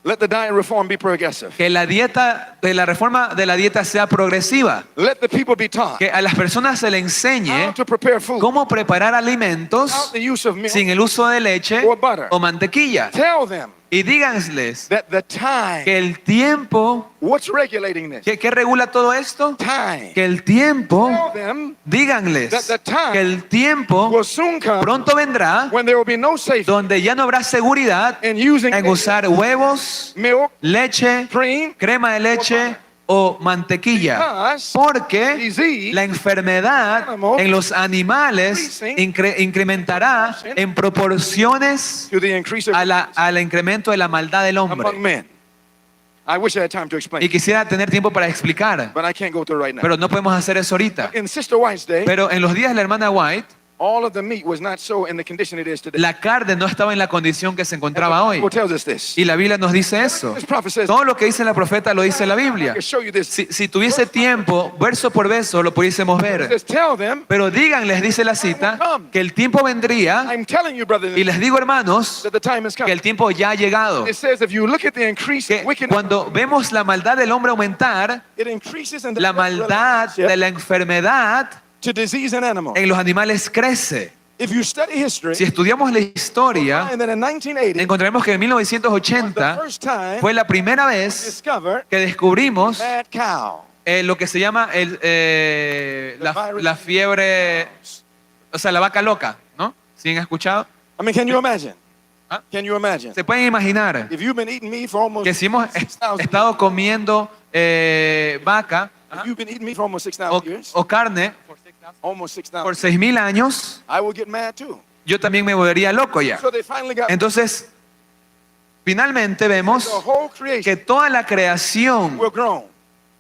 Let the diet reform be progressive. Que la dieta, de la reforma de la dieta sea progresiva. Let the people be taught Que a las personas se le how enseñe to prepare food cómo preparar without alimentos the use of milk. sin el uso de leche or butter. o mantequilla. Tell them Y díganles that the time, que el tiempo, what's regulating this? ¿qué regula todo esto? Time. Que el tiempo, Tell them díganles that the time que el tiempo will soon come pronto vendrá when there will be no safety donde ya no habrá seguridad in using en usar huevos, milk, leche, cream, crema de leche o mantequilla. because Porque disease la enfermedad en los animales incrementará en proporciones to the increase of al incremento de la maldad del among hombre. men. I wish I had time to Y explain, quisiera tener tiempo para explicar, but I can't go through it right now. pero no podemos hacer eso ahorita. In Sister White's day, Pero en los días de la hermana White, all of the meat was not so in the condition it is today. la carne no estaba en la condición que se encontraba The hoy. Bible tells us this. Y la Biblia nos dice eso. This prophet says, Todo lo que dice la profeta lo dice la I Biblia. can show you this. Si tuviese tiempo, verso por verso, lo pudiésemos It ver. says, tell them, Pero díganles, dice la cita, que el tiempo vendría, I'm telling you, brothers, y les digo, hermanos, that the time has que come. el tiempo ya ha llegado. It says, if you look at the increase Que in wickedness, cuando vemos la maldad del hombre aumentar, it increases in the la maldad de la enfermedad to disease and animal. en los animales crece. If you study history, Si estudiamos la historia, and then in 1980 encontraremos que en was the 1980 first time fue la primera vez discovered que descubrimos mad cow. lo que se llama la fiebre, o sea, la vaca loca, ¿no? ¿Sí han escuchado? I mean, can you imagine? ¿Ah? Can you imagine? Se pueden imaginar If you've been eating meat for almost que si hemos 6,000 estado comiendo vaca if you've been eating meat for almost o, 6,000 years, o carne almost 6,000, por 6.000 años, I will get mad too. yo también me volvería loco ya. So they finally got Entonces, finalmente the vemos whole creation que toda la creación will groan,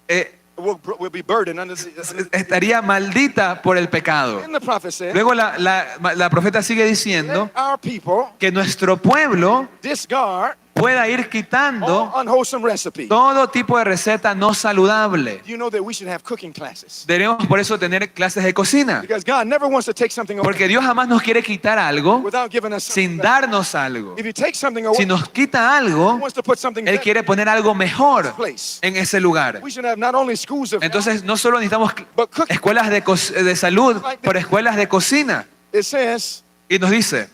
eh, will be burdened under the. estaría maldita por el pecado. And the prophet said, Luego la profeta sigue diciendo let our people que nuestro pueblo discard pueda ir quitando all unwholesome recipes. todo tipo de receta no saludable. You know that we should have cooking classes. Debemos por eso tener clases de cocina. Because God never wants to take something away Porque Dios jamás nos quiere quitar algo without giving us something sin better. darnos algo. If you take something away, Si nos quita He algo, wants to put something Él better quiere poner algo mejor place. en ese lugar. We should have not only schools of health, Entonces no solo necesitamos but cooking. escuelas de salud, pero escuelas de cocina. It says, Y nos dice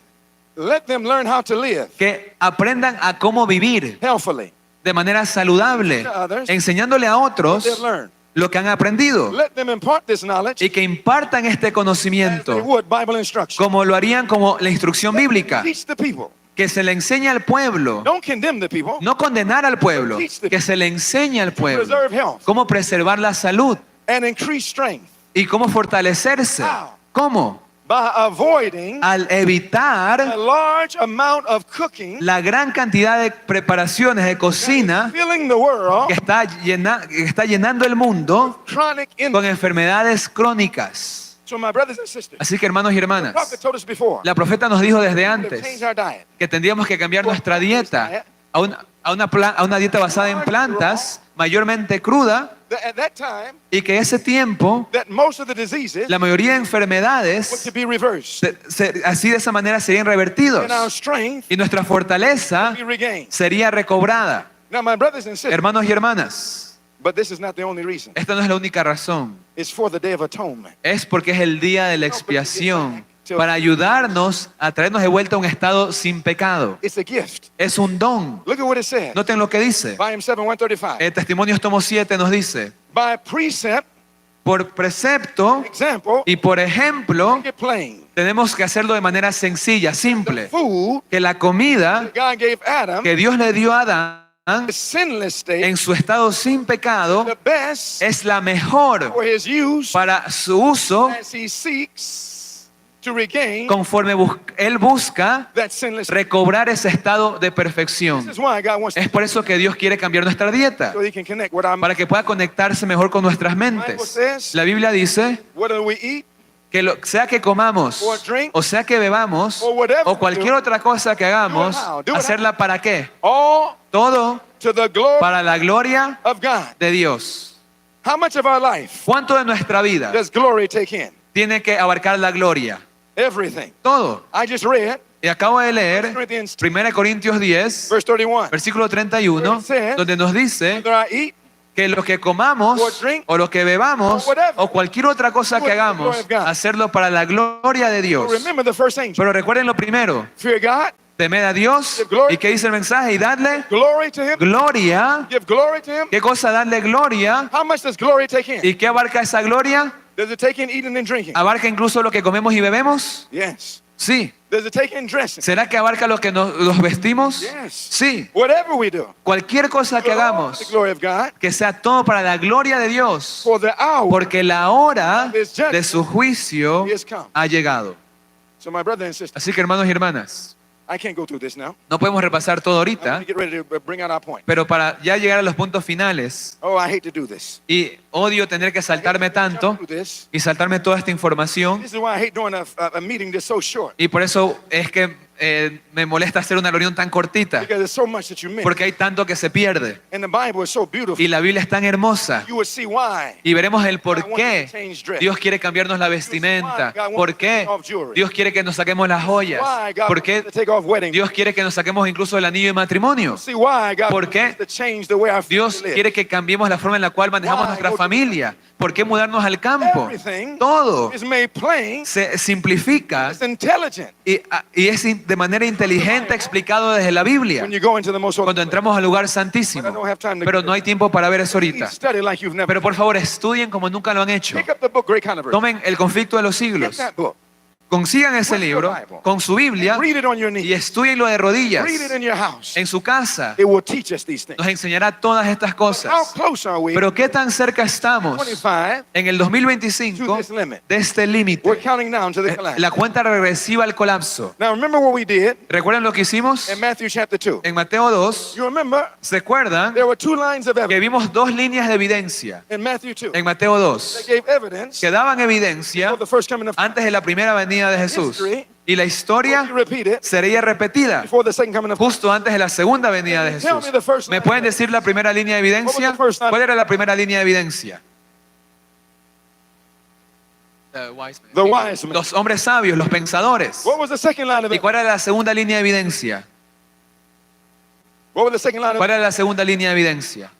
let them learn how to live que aprendan a cómo vivir healthfully. de manera saludable, enseñándole a otros They've learned. lo que han aprendido Let them impart this knowledge y que impartan este as they conocimiento would Bible instruction. como lo harían como la instrucción bíblica, Teach the people. que se le enseña al pueblo, Don't condemn the people. no condenar al pueblo, que se le enseña al pueblo Preserve health cómo preservar la salud and increase strength y cómo fortalecerse. ¿Cómo? by avoiding Al a evitar large amount of cooking la gran cantidad de preparaciones de cocina filling the world que está llenando el mundo chronic con illness. enfermedades crónicas. So my brothers and sisters, Así que hermanos y the hermanas, prophet told us before la profeta nos dijo desde to antes change our diet. que tendríamos que cambiar nuestra dieta a una dieta basada en plantas, mayormente cruda, At that time, y que ese tiempo that most of the diseases la mayoría de were enfermedades to be reversed así de esa manera serían revertidos and our strength y nuestra fortaleza be regained. sería recobrada. Now, my brothers and sisters, Hermanos y hermanas, but this is not the only reason. esta no es la única razón. It's for the Day of Atonement. Es porque es el día de la expiación para ayudarnos a traernos de vuelta a un estado sin pecado. It's a gift. Es un don. Look at what it says. Noten lo que dice. Volume 7, 135. El Testimonios tomo 7 nos dice, By precept, por precepto example, y por ejemplo, make it plain. tenemos que hacerlo de manera sencilla, simple. Food Que la comida that God gave Adam, que Dios le dio a Adán the sinless state, en su estado sin pecado the best es la mejor for his use para su uso as he seeks to regain conforme Él busca that sinless state. recobrar ese estado de This perfección. is why God wants Es por eso que Dios quiere cambiar nuestra dieta, so he can connect what I'm. para que pueda conectarse mejor con nuestras mentes. La Biblia dice What do we eat? que sea que comamos, o sea que bebamos, o cualquier otra cosa que hagamos, hacerla para qué? All Todo to the glory para la gloria of God. de Dios. How much of our life ¿Cuánto de nuestra vida does glory take in? tiene que abarcar la gloria? Everything. Todo. I just read Y acabo de leer 1 Corintios 10, verse 31. versículo 31, donde nos dice Whether I eat, que lo que comamos o lo que bebamos o cualquier otra cosa que hagamos, hacerlo para la gloria de Dios. remember the first angel. Pero recuerden lo primero, Fear God, temed a Dios. ¿Y qué dice el mensaje? Y dadle glory to him, gloria. give glory to him. ¿Qué cosa darle gloria? How much does glory take in? ¿Y qué abarca esa gloria? Does it take in eating and drinking? ¿Abarca incluso lo que comemos y bebemos? Yes. Sí. Does it take in dressing? ¿Será que abarca lo que nos vestimos? Yes. Sí. Whatever we do, Cualquier cosa que the hagamos, glory of God, que sea todo para la gloria de Dios, for the hour porque la hora de su juicio is come. ha llegado. So my brother and sister, Así que hermanos y hermanas, I can't go through this now. no podemos repasar todo I'm ahorita, going to get ready to bring out our point. pero para ya llegar a los puntos finales, Oh, I hate to do this. y odio tener que saltarme tanto Do this. y saltarme toda esta información, This is why I hate doing a meeting that's so short. y por eso es que me molesta hacer una reunión tan cortita, Because there's so much that you miss. porque hay tanto que se pierde, And the Bible is so beautiful. y la Biblia es tan hermosa, You would see why. y veremos el por qué Dios quiere cambiarnos la vestimenta, por qué Dios quiere que nos saquemos las joyas, Why God por wants qué to take off wedding. Dios quiere que nos saquemos incluso el anillo de matrimonio, See why God ¿Por qué? wants to change the way our Dios family lives. quiere que cambiemos la forma en la cual manejamos nuestra familia, ¿Por qué mudarnos al campo? Everything Todo is made plain. se simplifica It's intelligent y es de manera inteligente explicado desde la Biblia when you go into the most holy cuando place. entramos al lugar santísimo. Pero no hay tiempo para ver eso ahorita. Study like you've never. Pero por favor, estudien como nunca lo han hecho. Pick up the book, Great Controversy. Tomen El conflicto de los Get siglos. that book. Consigan ese libro con su Biblia Read it on your y knees. estudienlo de rodillas Read it in your house. en su casa. It will teach us these things. Nos enseñará todas estas How cosas. close are we? Pero ¿qué tan cerca estamos 25. en el 2025 de este We're límite? counting down to the collapse. La cuenta regresiva al colapso. Now remember what we did ¿Recuerdan lo que hicimos? in Matthew chapter 2. En Mateo 2, You remember ¿se acuerdan there were two lines of que evidence vimos dos líneas de evidencia in Matthew 2. en Mateo 2 They gave evidence que daban evidencia for the first coming of antes de la primera venida de Jesús? Y la historia repeat it sería repetida before the second coming of justo antes de la segunda venida de Jesús. ¿Me pueden decir la primera línea de evidencia? ¿Cuál era la primera línea de evidencia? the wise men. Los hombres sabios, los pensadores. What was the second line of ¿Y evidence? cuál era la segunda línea de evidencia? What was the second line of ¿Cuál era la segunda línea de evidencia?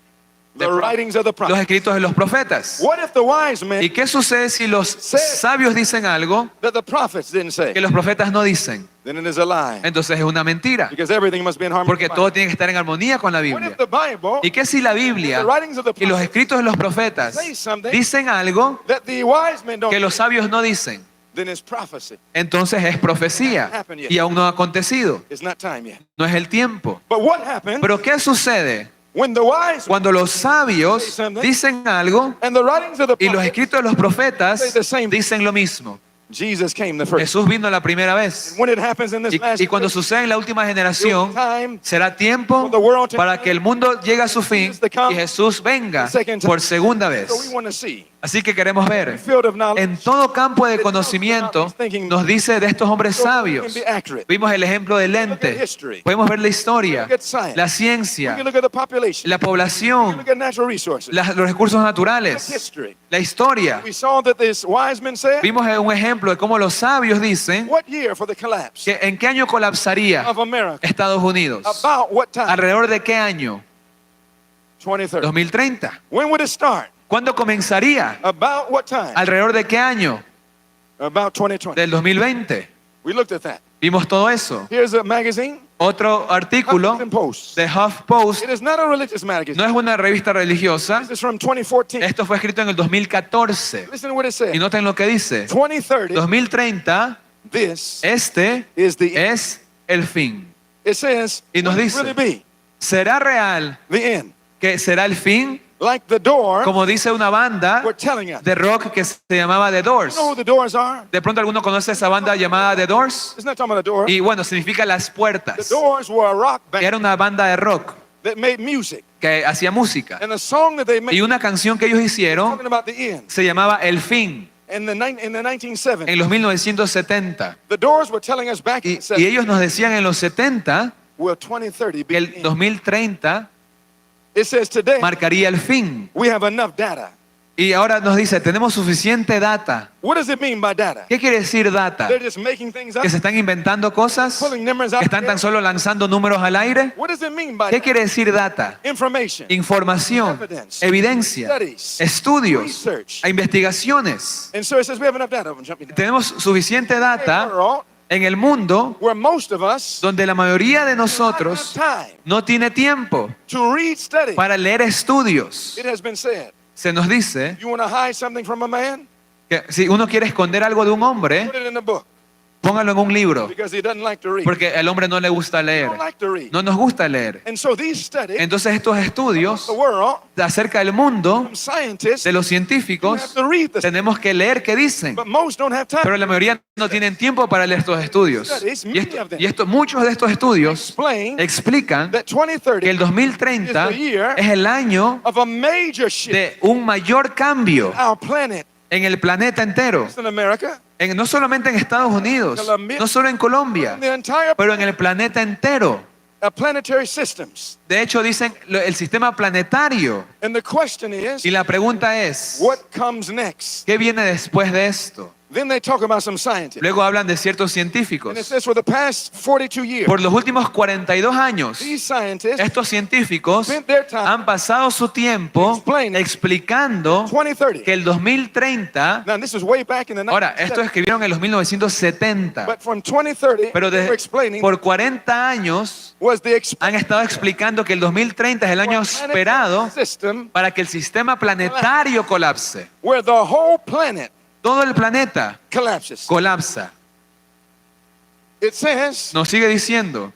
the writings of the Los prophets? escritos de los profetas. What if the wise ¿Y men qué sucede si los sabios dicen algo that the prophets didn't say? que los profetas no dicen? Then it is a lie. Entonces es una mentira, Because everything must be in harmony. porque with the todo Bible. tiene que estar en armonía con la What Biblia. if the Bible ¿Y qué si la Biblia the writings of the y los prophets escritos de los profetas dicen algo that the wise men don't que los sabios no dicen? then it's prophecy. Entonces es profecía y aún no ha acontecido. It's not time yet. No es el tiempo. But what happens Pero ¿qué sucede when the wise men cuando los sabios dicen algo and the writings of the y los prophets, escritos de los profetas dicen lo mismo? Jesus came the first. Jesús vino la primera vez. When it happens in this last Y cuando sucede en la última generación, time será tiempo para que el mundo llegue a su fin y Jesús venga por segunda vez. so we want to see Así que queremos ver, field of knowledge en todo campo de conocimiento, nos dice de estos hombres can sabios. be accurate. Vimos el ejemplo del lente, podemos ver la historia, la We ciencia, can look at the population. la We can población, look at natural resources. los recursos naturales, History. la historia. We saw that this wise men said, Vimos un ejemplo de cómo los sabios dicen what year for the collapse que en qué año colapsaría of America? Estados Unidos. About what time? ¿Alrededor de qué año? 2030. 2030. When would it start? ¿Cuándo comenzaría? About what time? ¿Alrededor de qué año? About 2020. Del 2020. We looked at that. Vimos todo eso. Here's a magazine, Otro artículo Huffington Post. de HuffPost. It is not a religious magazine. No es una revista religiosa. This is from 2014. Esto fue escrito en el 2014. Listen to what it Y says. noten lo que dice. 2030, 2030, this este is the end. es el fin. It says, Y nos will it dice, really be ¿será real the end? que será el fin? Like the door, Como dice una banda we're telling us. de rock que se llamaba The Doors. You know who the doors are? De pronto alguno conoce esa banda llamada The Doors. It's not talking about a door. Y bueno, significa las The puertas. doors were a rock band Era una banda de rock that made music. que hacía música. And the song that they made Y una canción que ellos hicieron talking about the end. se llamaba El Fin, In the 1970s, en los 1970. the doors were telling us back in Y, the 70s, y ellos nos decían en los 70 will 2030 be que the el end. 2030 It says today marcaría el fin. we have enough data. Y ahora nos dice, tenemos suficiente data. What does it mean by data? ¿Qué quiere decir data? They're just making things up, ¿Que se están inventando cosas? pulling numbers ¿Que out. están tan solo lanzando números al aire? What does it mean by ¿Qué data? quiere decir data? Information, Información, evidencia, estudios, research. investigaciones. And so it says we have enough data. I'm jumping down. Tenemos suficiente data World en el mundo where most of us donde la mayoría de don't have nosotros time no tiene tiempo to read, study. para leer estudios. It has been said, Se nos dice you want to hide something from a man? que si uno quiere esconder algo de un hombre, Put it in a book póngalo en un libro, because he doesn't like to read. porque al hombre no le gusta He leer. don't like to read. No nos gusta leer. And so these studies, Entonces estos estudios the world, acerca del mundo, from scientists, de los you have científicos, to read this. tenemos que leer qué dicen. But most don't have time. Pero la mayoría no tienen tiempo para leer estos estudios. Muchos de estos estudios Explain explican that 2030 que el 2030 es el año of a major shift de un mayor cambio in our planet. en el planeta entero. In America, No solamente en Estados Unidos, no solo en Colombia, in the entire pero en el planeta entero. planetary systems. De hecho, dicen el sistema planetario. And the question is, Y la pregunta es, what comes next? ¿qué viene después de esto? Then they talk about some scientists. Luego hablan de ciertos And it científicos. says for the past 42 years, Por los últimos 42 años, these scientists estos científicos spent their time han pasado su tiempo explicando 2030. que el 2030, Now this is way back in the ahora, esto 1970s. escribieron en los 1970, But from 2030, pero they were explaining por 40 años was the han estado explicando que el 2030 es el año esperado system para que el sistema planetario colapse. where the whole planet Todo el planeta collapses. colapsa. It says, Nos sigue diciendo,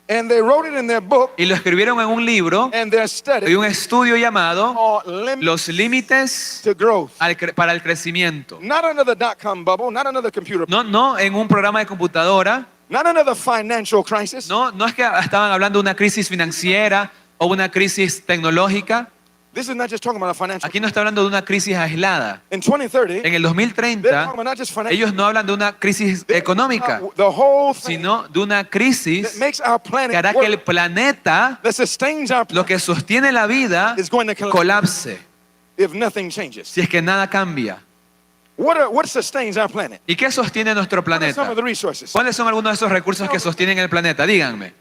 and they wrote it in their book y lo escribieron en un libro and their y study un estudio llamado called Limits Los límites to Growth. para el crecimiento. Not another dot-com bubble, not another computer, No en un programa de computadora. not another financial crisis. No es que estaban hablando de una crisis financiera o una crisis tecnológica. This is not just talking about a financial. Aquí no está hablando de una crisis aislada. In 2030, En el they're 2030, talking about not just financial, ellos no hablan de una crisis económica, the whole thing sino de una that crisis makes our que planet hará que el work, planeta, that sustains our lo planet, que sostiene la vida, is going to collapse colapse if nothing changes. si es que nada cambia. What sustains our planet? ¿Y qué sostiene nuestro What are some planeta? of the resources? ¿Cuáles son algunos de esos recursos que sostienen el planeta? Díganme.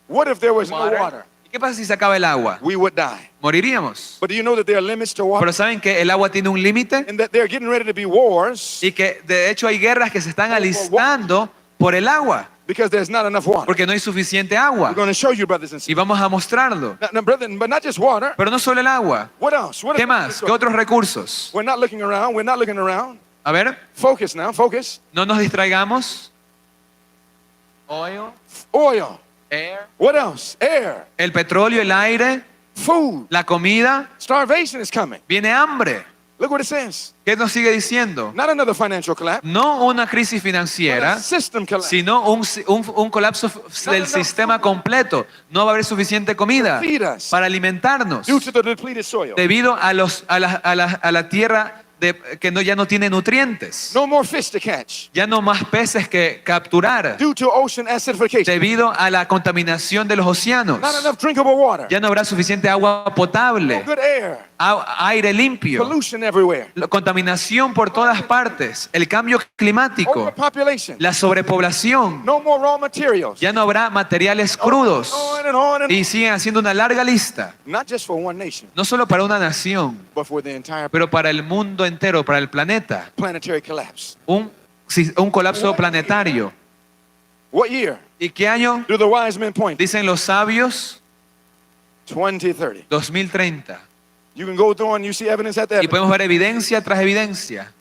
What if there was no water? ¿Y qué pasa si se acaba el agua? We would die. Moriríamos. But do you know that there are limits to water? Pero ¿saben que el agua tiene un límite? And that they're getting ready to be wars Y que de hecho hay guerras que se están alistando por el agua, because there's not enough water. porque no hay suficiente We're agua. going to show you, brothers and Y sisters. vamos a mostrarlo. Now, brethren, but not just water. Pero no solo el agua. What else? What ¿Qué else? más? ¿Qué otros recursos? We're not looking around. We're not looking around. A ver, Focus now. Focus. no nos distraigamos. Oil, Oil. air. What else? Air. El petróleo, el aire, Food. la comida. Starvation is coming. Viene hambre. Look what it says. ¿Qué nos sigue diciendo? Not another financial collapse. No una crisis But a financiera, system collapse. sino un colapso del sistema completo. No va a haber suficiente comida Feed us. para alimentarnos Due to the depleted soil. debido a la tierra que ya no tiene nutrientes. No more fish to catch. Ya no más peces que capturar Due to ocean acidification. debido a la contaminación de los océanos. Not enough drinkable water. Ya no habrá suficiente agua No potable, good air. aire limpio, Pollution everywhere. contaminación por todas partes, el cambio climático, Overpopulation. la sobrepoblación. No more raw materials. Ya no habrá materiales crudos. On and on and Y siguen haciendo una larga lista, not just for one nation, no solo para una nación, but for the entire pero para el mundo entero, para el planeta. planetary collapse. Un colapso planetario. What year ¿Y qué año? do the wise men point? Dicen los sabios, 2030. 2030. You can go through and you see evidence at Y that. podemos ver evidencia tras evidencia.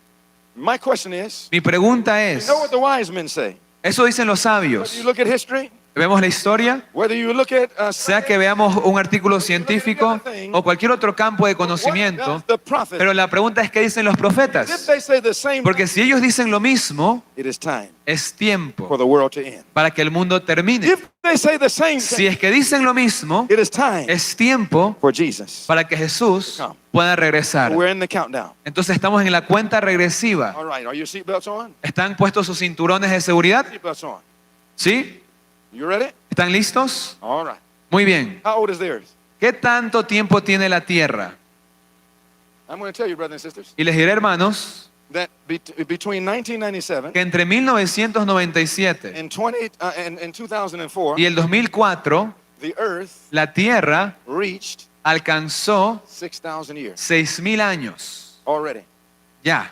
My question is, Mi pregunta you es, know what the wise men say? eso dicen los Whether sabios. you look at history, Vemos la historia, whether you look at sea que veamos un artículo científico o cualquier otro campo de conocimiento, what does the prophet, pero la pregunta es qué dicen los if profetas. they say the same, Porque si ellos dicen lo mismo, it is time es for tiempo the world to end. para que el mundo termine. If they say the same Si thing, es que dicen lo mismo, it is time es tiempo for Jesus. para que Jesús pueda regresar. We're in the countdown. Entonces estamos en la cuenta regresiva. All right, are your seatbelts on? ¿Están puestos sus cinturones de seguridad? Seatbelts on. ¿Sí? You ready? ¿Están listos? All right. Muy bien. How old is the earth? ¿Qué tanto tiempo tiene la Tierra? I'm going to tell you, brothers and sisters, Y les diré, hermanos, that between 1997 que entre 1997 and 2004, y el 2004, the earth la Tierra reached alcanzó 6,000 years 6.000 años. already. Ya.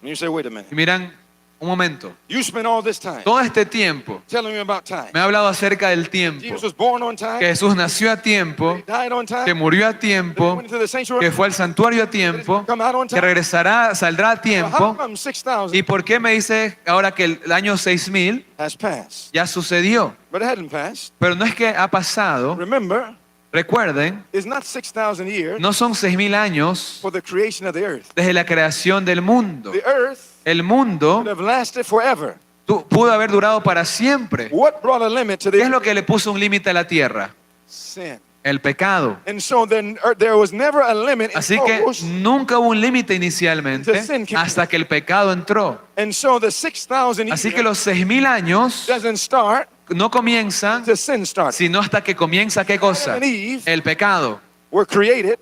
And you say, wait a minute. Y miran, un momento. You spent all this time Todo este tiempo telling me about time. me ha hablado acerca del tiempo. Jesus was born on time. Que Jesús nació a tiempo, He died on time. que murió a He tiempo, went into the sanctuary. que fue al santuario a tiempo, Come out on que time. regresará, saldrá a How tiempo. come 6,000 ¿Y por qué me dice ahora que el año 6000 has passed? ya sucedió? But it hadn't passed. Pero no es que ha pasado. Remember, Recuerden, it's not 6,000 years no son 6000 años for the creation of the earth. desde la creación del mundo. The earth El mundo would have lasted forever. pudo haber durado para siempre. What brought a limit to ¿Qué es the lo que le puso un límite a la tierra? sin? El pecado. And so then there was never a limit Así que imposed. nunca hubo un límite inicialmente hasta que el pecado entró. And so the 6,000 Así que years los 6000 años doesn't start no comienzan to sin start. sino hasta que comienza ¿qué cosa? El pecado. Were created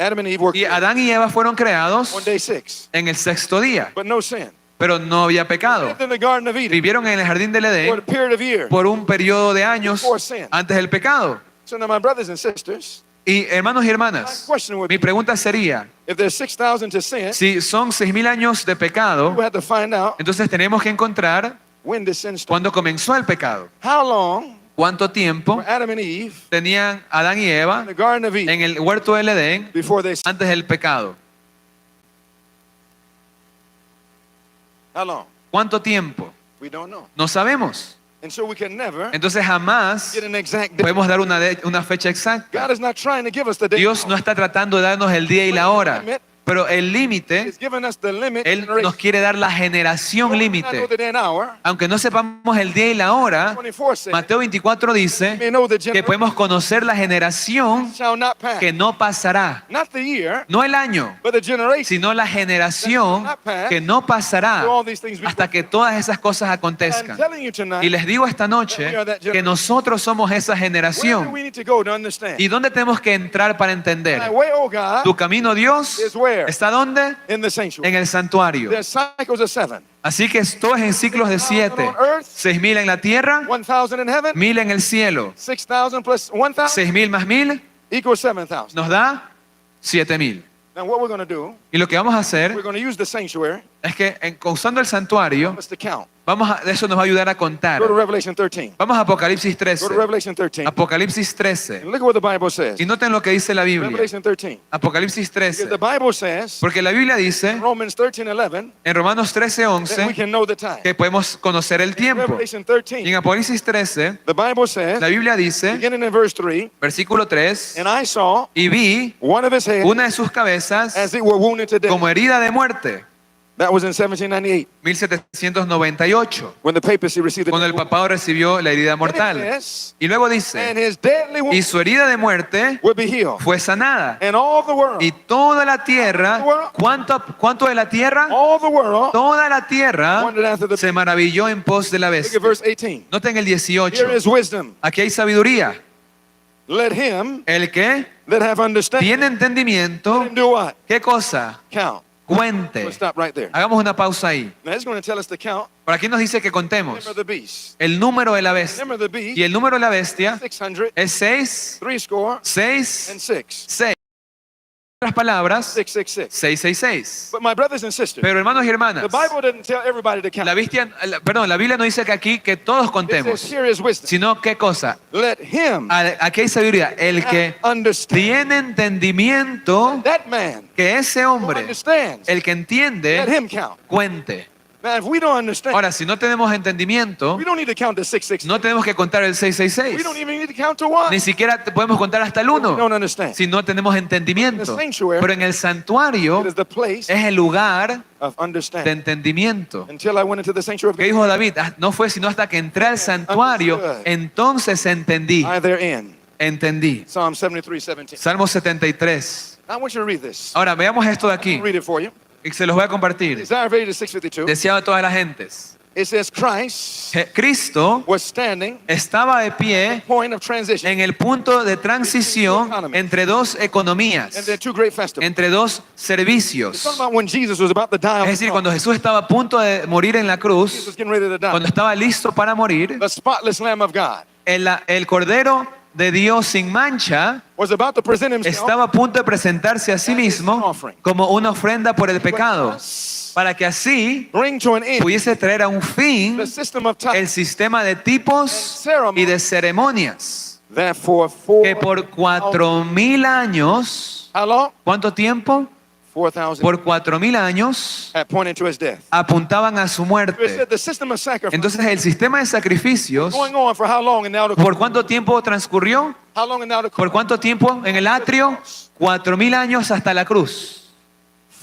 Adam and Eve were Y created Adán y Eva fueron creados on day 6, en el sexto día, but no sin. pero no había pecado. Lived in the Garden of Eden Vivieron en el jardín del for a Edén period of years. por un periodo de años antes del pecado. So now, my brothers and sisters, Y hermanos y hermanas, mi pregunta sería, if there's 6,000 to sin, si son 6.000 años de pecado, we have to find out entonces tenemos que encontrar when did sin start. cuándo comenzó el pecado. How long ¿Cuánto tiempo were Adam and Eve tenían Adán y Eva in the Garden of Eden en el huerto del Edén before they sinned? antes del pecado? How long? ¿Cuánto tiempo? We don't know. No sabemos. And so we can never Entonces jamás get an exact date. podemos dar una fecha exacta. God is not trying to give us the date. Dios no está tratando de darnos el día y la hora, pero el límite, He's given us the limit Él generation. nos quiere dar la generación We do not know límite. the day and hour. Aunque no sepamos el día y la hora, 24 says, Mateo 24 we dice may know the que generation podemos conocer la generación shall not pass. que no pasará. Not the year, No el año, but the generation. sino la generación que no pasará So all these things we hasta que todas esas cosas I'm acontezcan. telling you tonight, Y les digo esta noche que nosotros somos esa where do generación. we need to go to understand? ¿Y dónde tenemos que entrar para My entender? way, oh God, Tu camino, Dios, is where? ¿está dónde? In the sanctuary. En el santuario. There's cycles of 7. Así que esto es en ciclos de 7. 6.000 en la tierra, 1,000 in heaven. 1.000 en el cielo. 6,000 plus 1,000 6.000 más 1.000 equals 7,000. nos da 7.000. Now what we're going to do, Y lo que vamos a hacer we're going to use the sanctuary es que usando el santuario, just to count. eso nos va a ayudar a contar. Go to Revelation 13. Vamos a Apocalipsis Go 13. to Revelation 13. Apocalipsis 13. And look at what the Bible says. Y noten lo que dice la Biblia. Revelation 13. Apocalipsis Because 13. the Bible says Porque la Biblia in dice Romans 13:11 en Romanos that we 13:11 can know the time. que podemos conocer el tiempo. Revelation Y 13, en Apocalipsis 13, the Bible says, la Biblia dice, beginning in verse 3, versículo 3, and I saw y vi one of his heads una de sus cabezas as it were wounded to death. como herida de muerte. That was in 1798 1798, when the papacy received the cuando el papado recibió la herida mortal. Y luego and dice, his deadly y wound su herida de muerte would be healed. fue sanada. And all the world, Y toda la tierra, ¿cuánto de la tierra? all the world, Toda la tierra wondered after the se maravilló en pos de la Look bestia. at verse 18. Noten el Here 18. is wisdom. Aquí hay sabiduría. Let him El que that have understanding tiene entendimiento, do what? ¿qué cosa? Count. Cuente. We'll stop right there. Hagamos una pausa ahí. Now it's going to tell us to count. Por aquí nos dice que contemos Remember the beast. el número de la bestia. Remember the beast. Y el número de la bestia 600, es 6, 3 score, 6, and 6. 6. En otras palabras, 666. 666. But my brothers and sisters, Pero hermanos y hermanas, the Bible didn't tell everybody to count. la Biblia no dice que aquí que todos It says, contemos, here is wisdom. sino qué cosa. Let him Aquí hay sabiduría. El que understand. tiene entendimiento, That man que ese who hombre, understands. el que Let entiende, him count. cuente. Now, if we don't understand, Ahora, si no tenemos entendimiento, we don't need to count to 666. no tenemos que contar el We 666. don't even need to count to 1. Ni siquiera podemos contar hasta el We don't 1 understand. si no tenemos entendimiento. Pero en el santuario It is the place es el lugar of de understanding. entendimiento. Until I went into the sanctuary of ¿Qué dijo David? No fue sino hasta que entré al santuario, entonces entendí. I therein. Entendí. Psalm 73:17. Salmo 73. I want you to read this. Ahora veamos esto de aquí I'll read it for you. y se los voy a compartir. Desire of Ages 652. Deseado de todas las gentes. It says Christ Cristo was standing estaba de pie point of transition en el punto de transición entre dos and economías, there are two great festivals. entre dos It's servicios. talking about when Jesus was about to die on Es the decir, cross. cuando Jesús estaba a punto de morir en la Jesus cruz, was getting ready to die. cuando estaba listo para morir, The spotless Lamb of God el Cordero de Dios sin mancha was about to present himself estaba a punto de presentarse a sí mismo como una ofrenda por el pecado, para que así bring to an end pudiese traer a un fin the system of el time. sistema de tipos y de ceremonias, Therefore, que por 4.000 años, how long? ¿cuánto tiempo? 4,000 Por 4.000 años had pointed to his death. apuntaban a su So it muerte. said the system of sacrifice Entonces el sistema de sacrificios, going on for how long and now to ¿por cuánto tiempo transcurrió? how long and now to ¿Por cuánto tiempo en el atrio? 4.000 años hasta la cruz.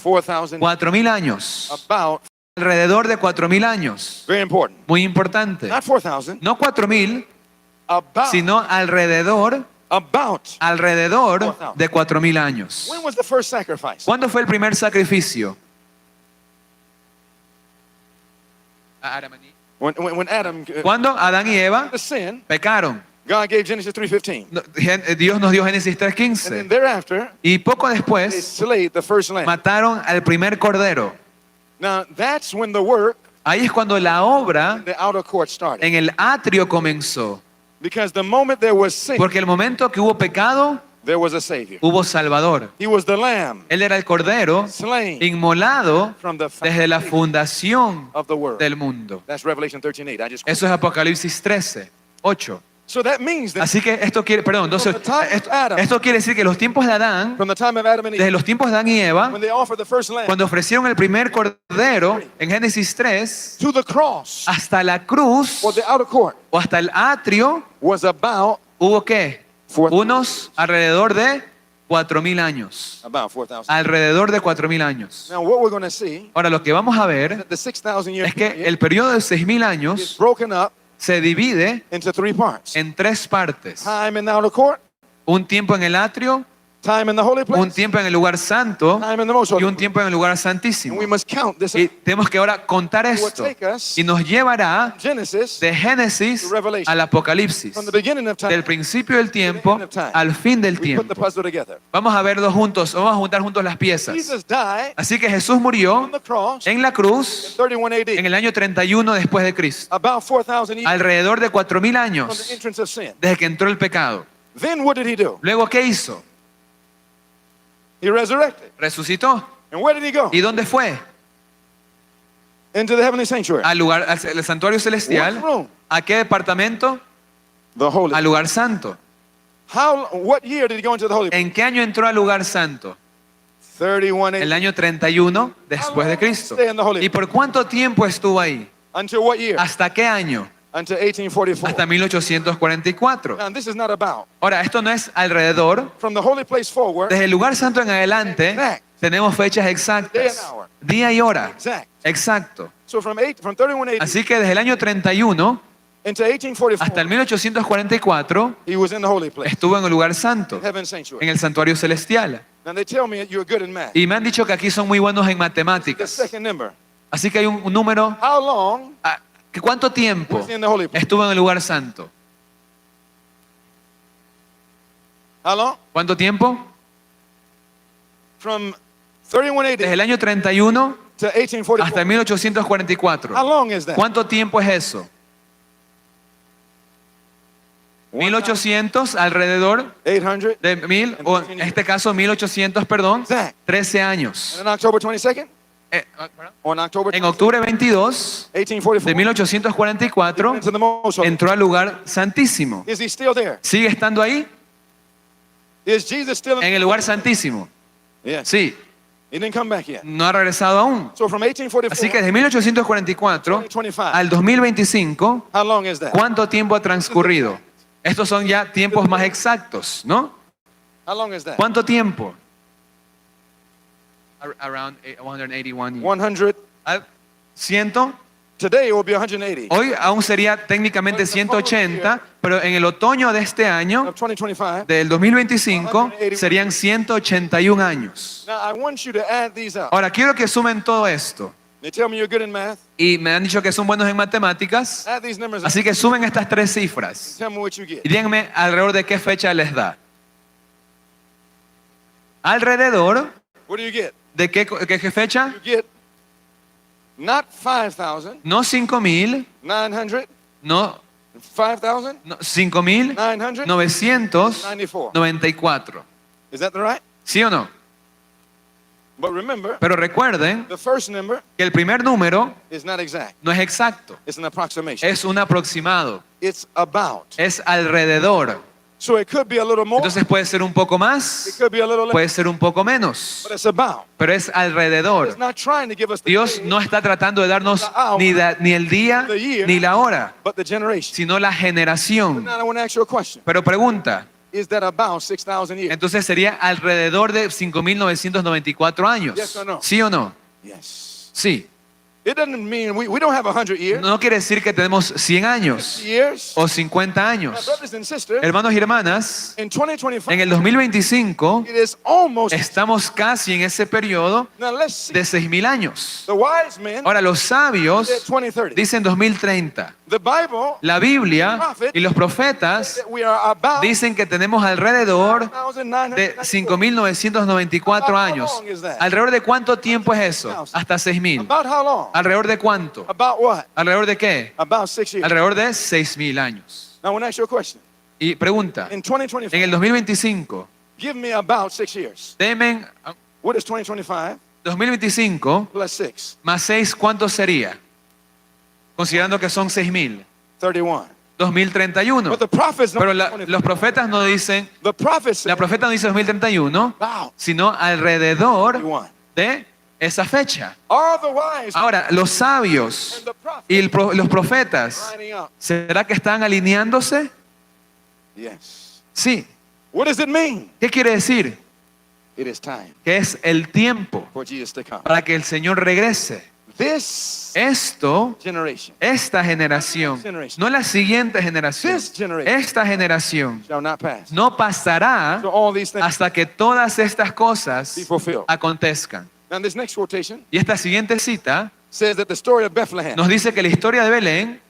4,000 4.000 años. about Alrededor de 4.000 años. very important. Muy importante. Not 4,000 No 4.000, about sino alrededor de 4.000 años. When was the first sacrifice? ¿Cuándo fue el primer sacrificio? When Adam ¿Cuándo Adán y Eva the sin, pecaron? God gave Genesis 3:15. Dios nos dio Génesis And then 3:15. thereafter, Y poco they después slayed the first lamb. mataron al primer cordero. Now, that's when the work Ahí es cuando la obra in the outer court started. en el atrio comenzó. Because the moment there was sin, Porque el momento que hubo pecado, there was a Savior. hubo Salvador. He was the lamb Él era el cordero slain inmolado from the desde la foundation fundación of the world. del mundo. That's Revelation 13:8. I just Eso es Apocalipsis 13:8. So that means that Así que esto quiere, perdón, entonces, esto quiere decir que los tiempos de Adán, from the time of Adam and desde Eve, los tiempos de Adán y Eva, when they offered the first lamb cuando ofrecieron el primer cordero en Génesis 3, to the cross hasta la cruz or the outer court, o hasta el atrio, was about hubo ¿qué? 4,000 Unos alrededor de 4.000 años. about 4,000. Alrededor de 4.000 años. Now what we're going to see Ahora, lo que vamos a is ver that the 6,000 year es que period el periodo de 6.000 is años broken up se divide into 3 parts. en 3 partes. Time in the outer court, Un tiempo en el atrio, time in the holy un place, tiempo en el lugar santo time in the most y holy un place. tiempo en el lugar And santísimo. we must count this Y tenemos que ahora contar It will esto. take us Y nos llevará Genesis de Génesis to Revelation. al Apocalipsis. from the beginning of time. Del principio del tiempo al fin del We put the tiempo. puzzle together. Vamos a verlos juntos, vamos a juntar juntos las piezas. Jesus died Así que Jesús murió on the cross en la cruz 31 AD, en el año 31 después de Cristo. about 4,000 years Alrededor de 4.000 from the años entrance of sin. desde que entró el pecado. Then what did he do? Luego, ¿qué hizo? He resurrected. Resucitó. And where did he go? ¿Y dónde fue? Into the heavenly sanctuary. Al lugar, al santuario What celestial. room? ¿A qué departamento? The holy. Al lugar santo. What year did he go into the holy place? ¿En qué año entró al lugar santo? 31 El AD. año 31 después de Cristo. ¿Y por cuánto tiempo estuvo ahí? Until what year? ¿Hasta qué año? Until 1844. Hasta 1844. Now this is not about. Ahora, esto no es alrededor. From the holy place forward, Desde el lugar santo en adelante tenemos fechas exactas. Día y hora. exact. Exacto. So from 31 AD Así que desde el año 31 into 1844, hasta el 1844 he was in the holy place, estuvo en el lugar santo, heaven sanctuary. en el santuario celestial. Now they tell me you're good in math. Y me han dicho que aquí son muy buenos en The matemáticas. second number. Así que hay un número. How long ¿Cuánto tiempo was he in the holy place? estuvo en el lugar santo? How long? ¿Cuánto tiempo? From 31 Desde AD el año 31 to hasta 1844. 1844. How long is that? ¿Cuánto tiempo es eso? 1800 alrededor 800. de 1000, o en este caso 1800, perdón, Exact. 13 años. And on October 22nd, on October En octubre 22 de 1844, 1844 into the most holy. entró al lugar santísimo. Is he still there? ¿Sigue estando ahí? Is Jesus still En el lugar santísimo. Yes. Sí, He didn't come back yet. no ha regresado aún. So from 1844 Así que desde 1844 2025, al 2025, how long is that? ¿cuánto tiempo ha transcurrido? Estos son ya tiempos más exactos, ¿no? How long is that? ¿Cuánto tiempo? Around 181 years. 100. Ah, 100. Today it will be 180. Hoy aún sería técnicamente 180, pero en el otoño de este año, Of 2025. del 2025, serían 181 años. Now I want you to add these up. Ahora, quiero que sumen todo esto. They tell me you're good in math. Y me han dicho que son buenos en matemáticas, Add these numbers up. así que sumen estas 3 cifras. Tell me what you get. Y díganme alrededor de qué fecha les da. Alrededor What do you get? de qué fecha? You get not 5,000, No 5.000, 900, no, 5,000, no 5.000, 900, 994. Is that the right? ¿Sí o no? But remember, Pero recuerden the first number que el primer número is not exact. no es exacto, It's an approximation. es un aproximado, It's about. es alrededor. So it could be a little more. Entonces puede ser un poco It más, could be a little less. puede ser un poco menos, But it's about. pero es alrededor. It's not trying to give us the Dios day, no está tratando de darnos ni el día ni la hora, but the generation. sino la generación. Now I want to ask you a question. Pero pregunta, Is that about 6,000 years? entonces sería alrededor de 5.994 años. Yes or no? ¿Sí o no? Yes. Sí. It doesn't mean we don't have 100 years. No quiere decir que tenemos 100 años Years. o 50 Now, años. brothers and sisters, Hermanos y hermanas, in 2025, en el 2025 it is almost. estamos casi en ese periodo Now let's see. de 6.000 años. The wise men Ahora, los sabios said 2030. dicen 2030. The Bible La Biblia y los profetas that we are about dicen que tenemos alrededor de 5,994. 5.994 años. ¿Alrededor de cuánto tiempo es eso? Hasta 6.000. About how long? ¿Alrededor de cuánto? About what? ¿Alrededor de qué? About 6 years. Alrededor de 6.000 años. Now, I want to ask you a question. Y pregunta, In en 2025, el 2025, give me about 6 years. temen What is 2025 2025 plus 6? más 6, ¿cuánto sería? Considerando que son 6.000. 31. 2031. But the prophets Pero don't. los profetas no dicen, The prophets la say profeta no dice 2031, about sino alrededor 31. de esa fecha. All the wise Ahora, los sabios and the prophets y los profetas, lining up. ¿será que están alineándose? Yes. Sí. What does it mean? ¿Qué quiere decir? It is time Que es el tiempo for Jesus to come. para que el Señor regrese. This Esto, generation esta generación, no la siguiente generación, esta generación shall not pass. no pasará So all these things hasta que todas estas cosas be fulfilled. acontezcan. Now this next quotation Y esta siguiente cita says that the story of Bethlehem, nos dice que la historia de Belén,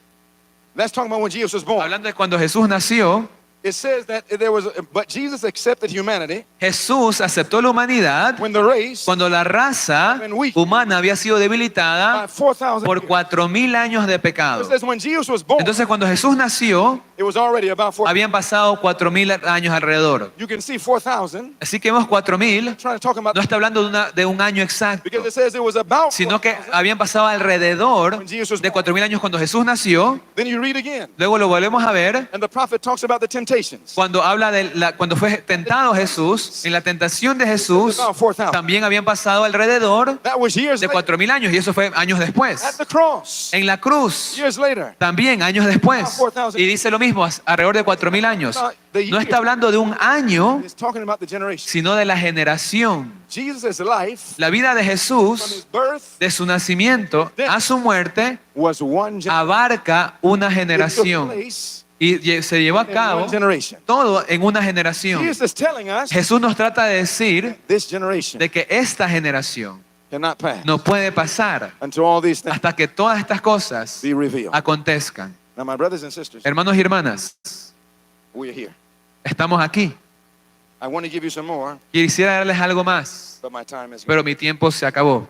that's talking about when Jesus was born. hablando de cuando Jesús nació, It says that there was, but Jesus accepted humanity Jesús aceptó la humanidad when the race cuando la raza humana había sido by debilitada 4,000 por years. 4.000 años de It pecado. says when Jesus was born, Entonces cuando Jesús nació, it was already about 4,000. habían pasado 4.000 años alrededor. You can see 4,000 Así que vemos 4.000, trying to talk about no está hablando de un año exacto, because it says it was about sino que 4,000. habían pasado alrededor de 4.000 años cuando Jesús nació. Then you read again, Luego lo volvemos a ver and the prophet talks about the temptations. cuando habla de cuando fue tentado Jesús. En la tentación de Jesús también habían pasado alrededor That was years de later. 4.000 años, y eso fue años At después. the cross, En la cruz years later. también años después, y dice lo mismo, alrededor de 4.000 años. No está hablando de un año, It's talking about the generation. sino de la generación. Jesus' life La vida de from Jesús, his birth de su nacimiento a su muerte, was one generation. abarca una It took generación place y se llevó a in cabo one generation. todo en una generación. Jesus is telling us Jesús nos trata de decir this generation de que esta generación cannot pass no puede pasar until all these things hasta que todas estas cosas be revealed. acontezcan. Now, my brothers and sisters, Hermanos y hermanas, we are here. estamos aquí. I want to give you some more, Quisiera darles algo más, but my time is here. pero mi tiempo se acabó.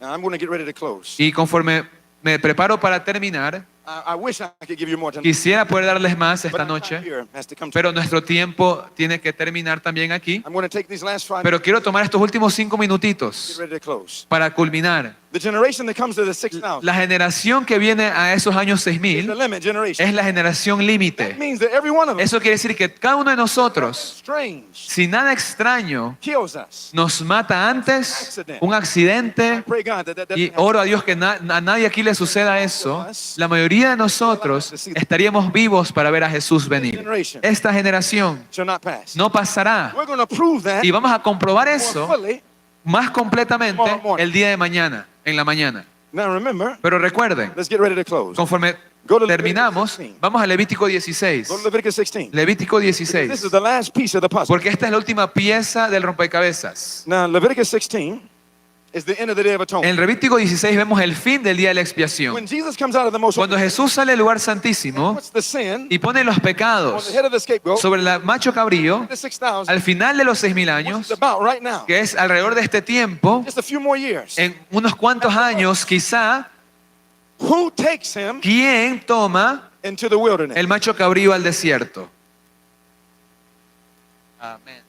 Now, I'm going to get ready to close. Y conforme me preparo para terminar, I wish I could give you more tonight, quisiera poder darles más but esta our time noche, here has to come to pero nuestro tiempo tiene que terminar también aquí. I'm going to take these last 5 Pero minutes, quiero tomar estos últimos 5 get minutitos ready to close. para culminar. The generation that comes to the 6,000 La generación que viene a esos años is the 6.000 limit generation. es la generación That límite. means that every one of us, Eso quiere decir que cada uno de nosotros, strange, si nada extraño kills us. nos mata antes, un accidente, Pray God that that y doesn't happen. oro a Dios que a nadie aquí le suceda eso, la mayoría de nosotros estaríamos vivos para ver a Jesús venir. Esta generación Shall not pass. no pasará, We're going to prove that y vamos a comprobar more eso fully. más completamente el día de mañana, en la mañana. Now remember, Pero recuerden, let's get ready to close. conforme Go to Leviticus terminamos, 16. vamos a Levítico 16. Go to Leviticus 16. Levítico This 16. is the last piece of the puzzle. Porque esta es la última pieza del rompecabezas. Now, Leviticus 16 is the end of the Day of Atonement. En Levítico 16 vemos el fin del día de la expiación. When Jesus comes out of the most Cuando holy, Jesús sale del lugar santísimo puts the sin y pone los on pecados the head of the scapegoat, sobre el macho cabrío, the 6,000, al final de los 6.000 which is años, about right now, que es alrededor de este tiempo, just a few more years, en unos cuantos años quizá, who takes him ¿quién toma into the wilderness? el macho cabrío al desierto? Amén.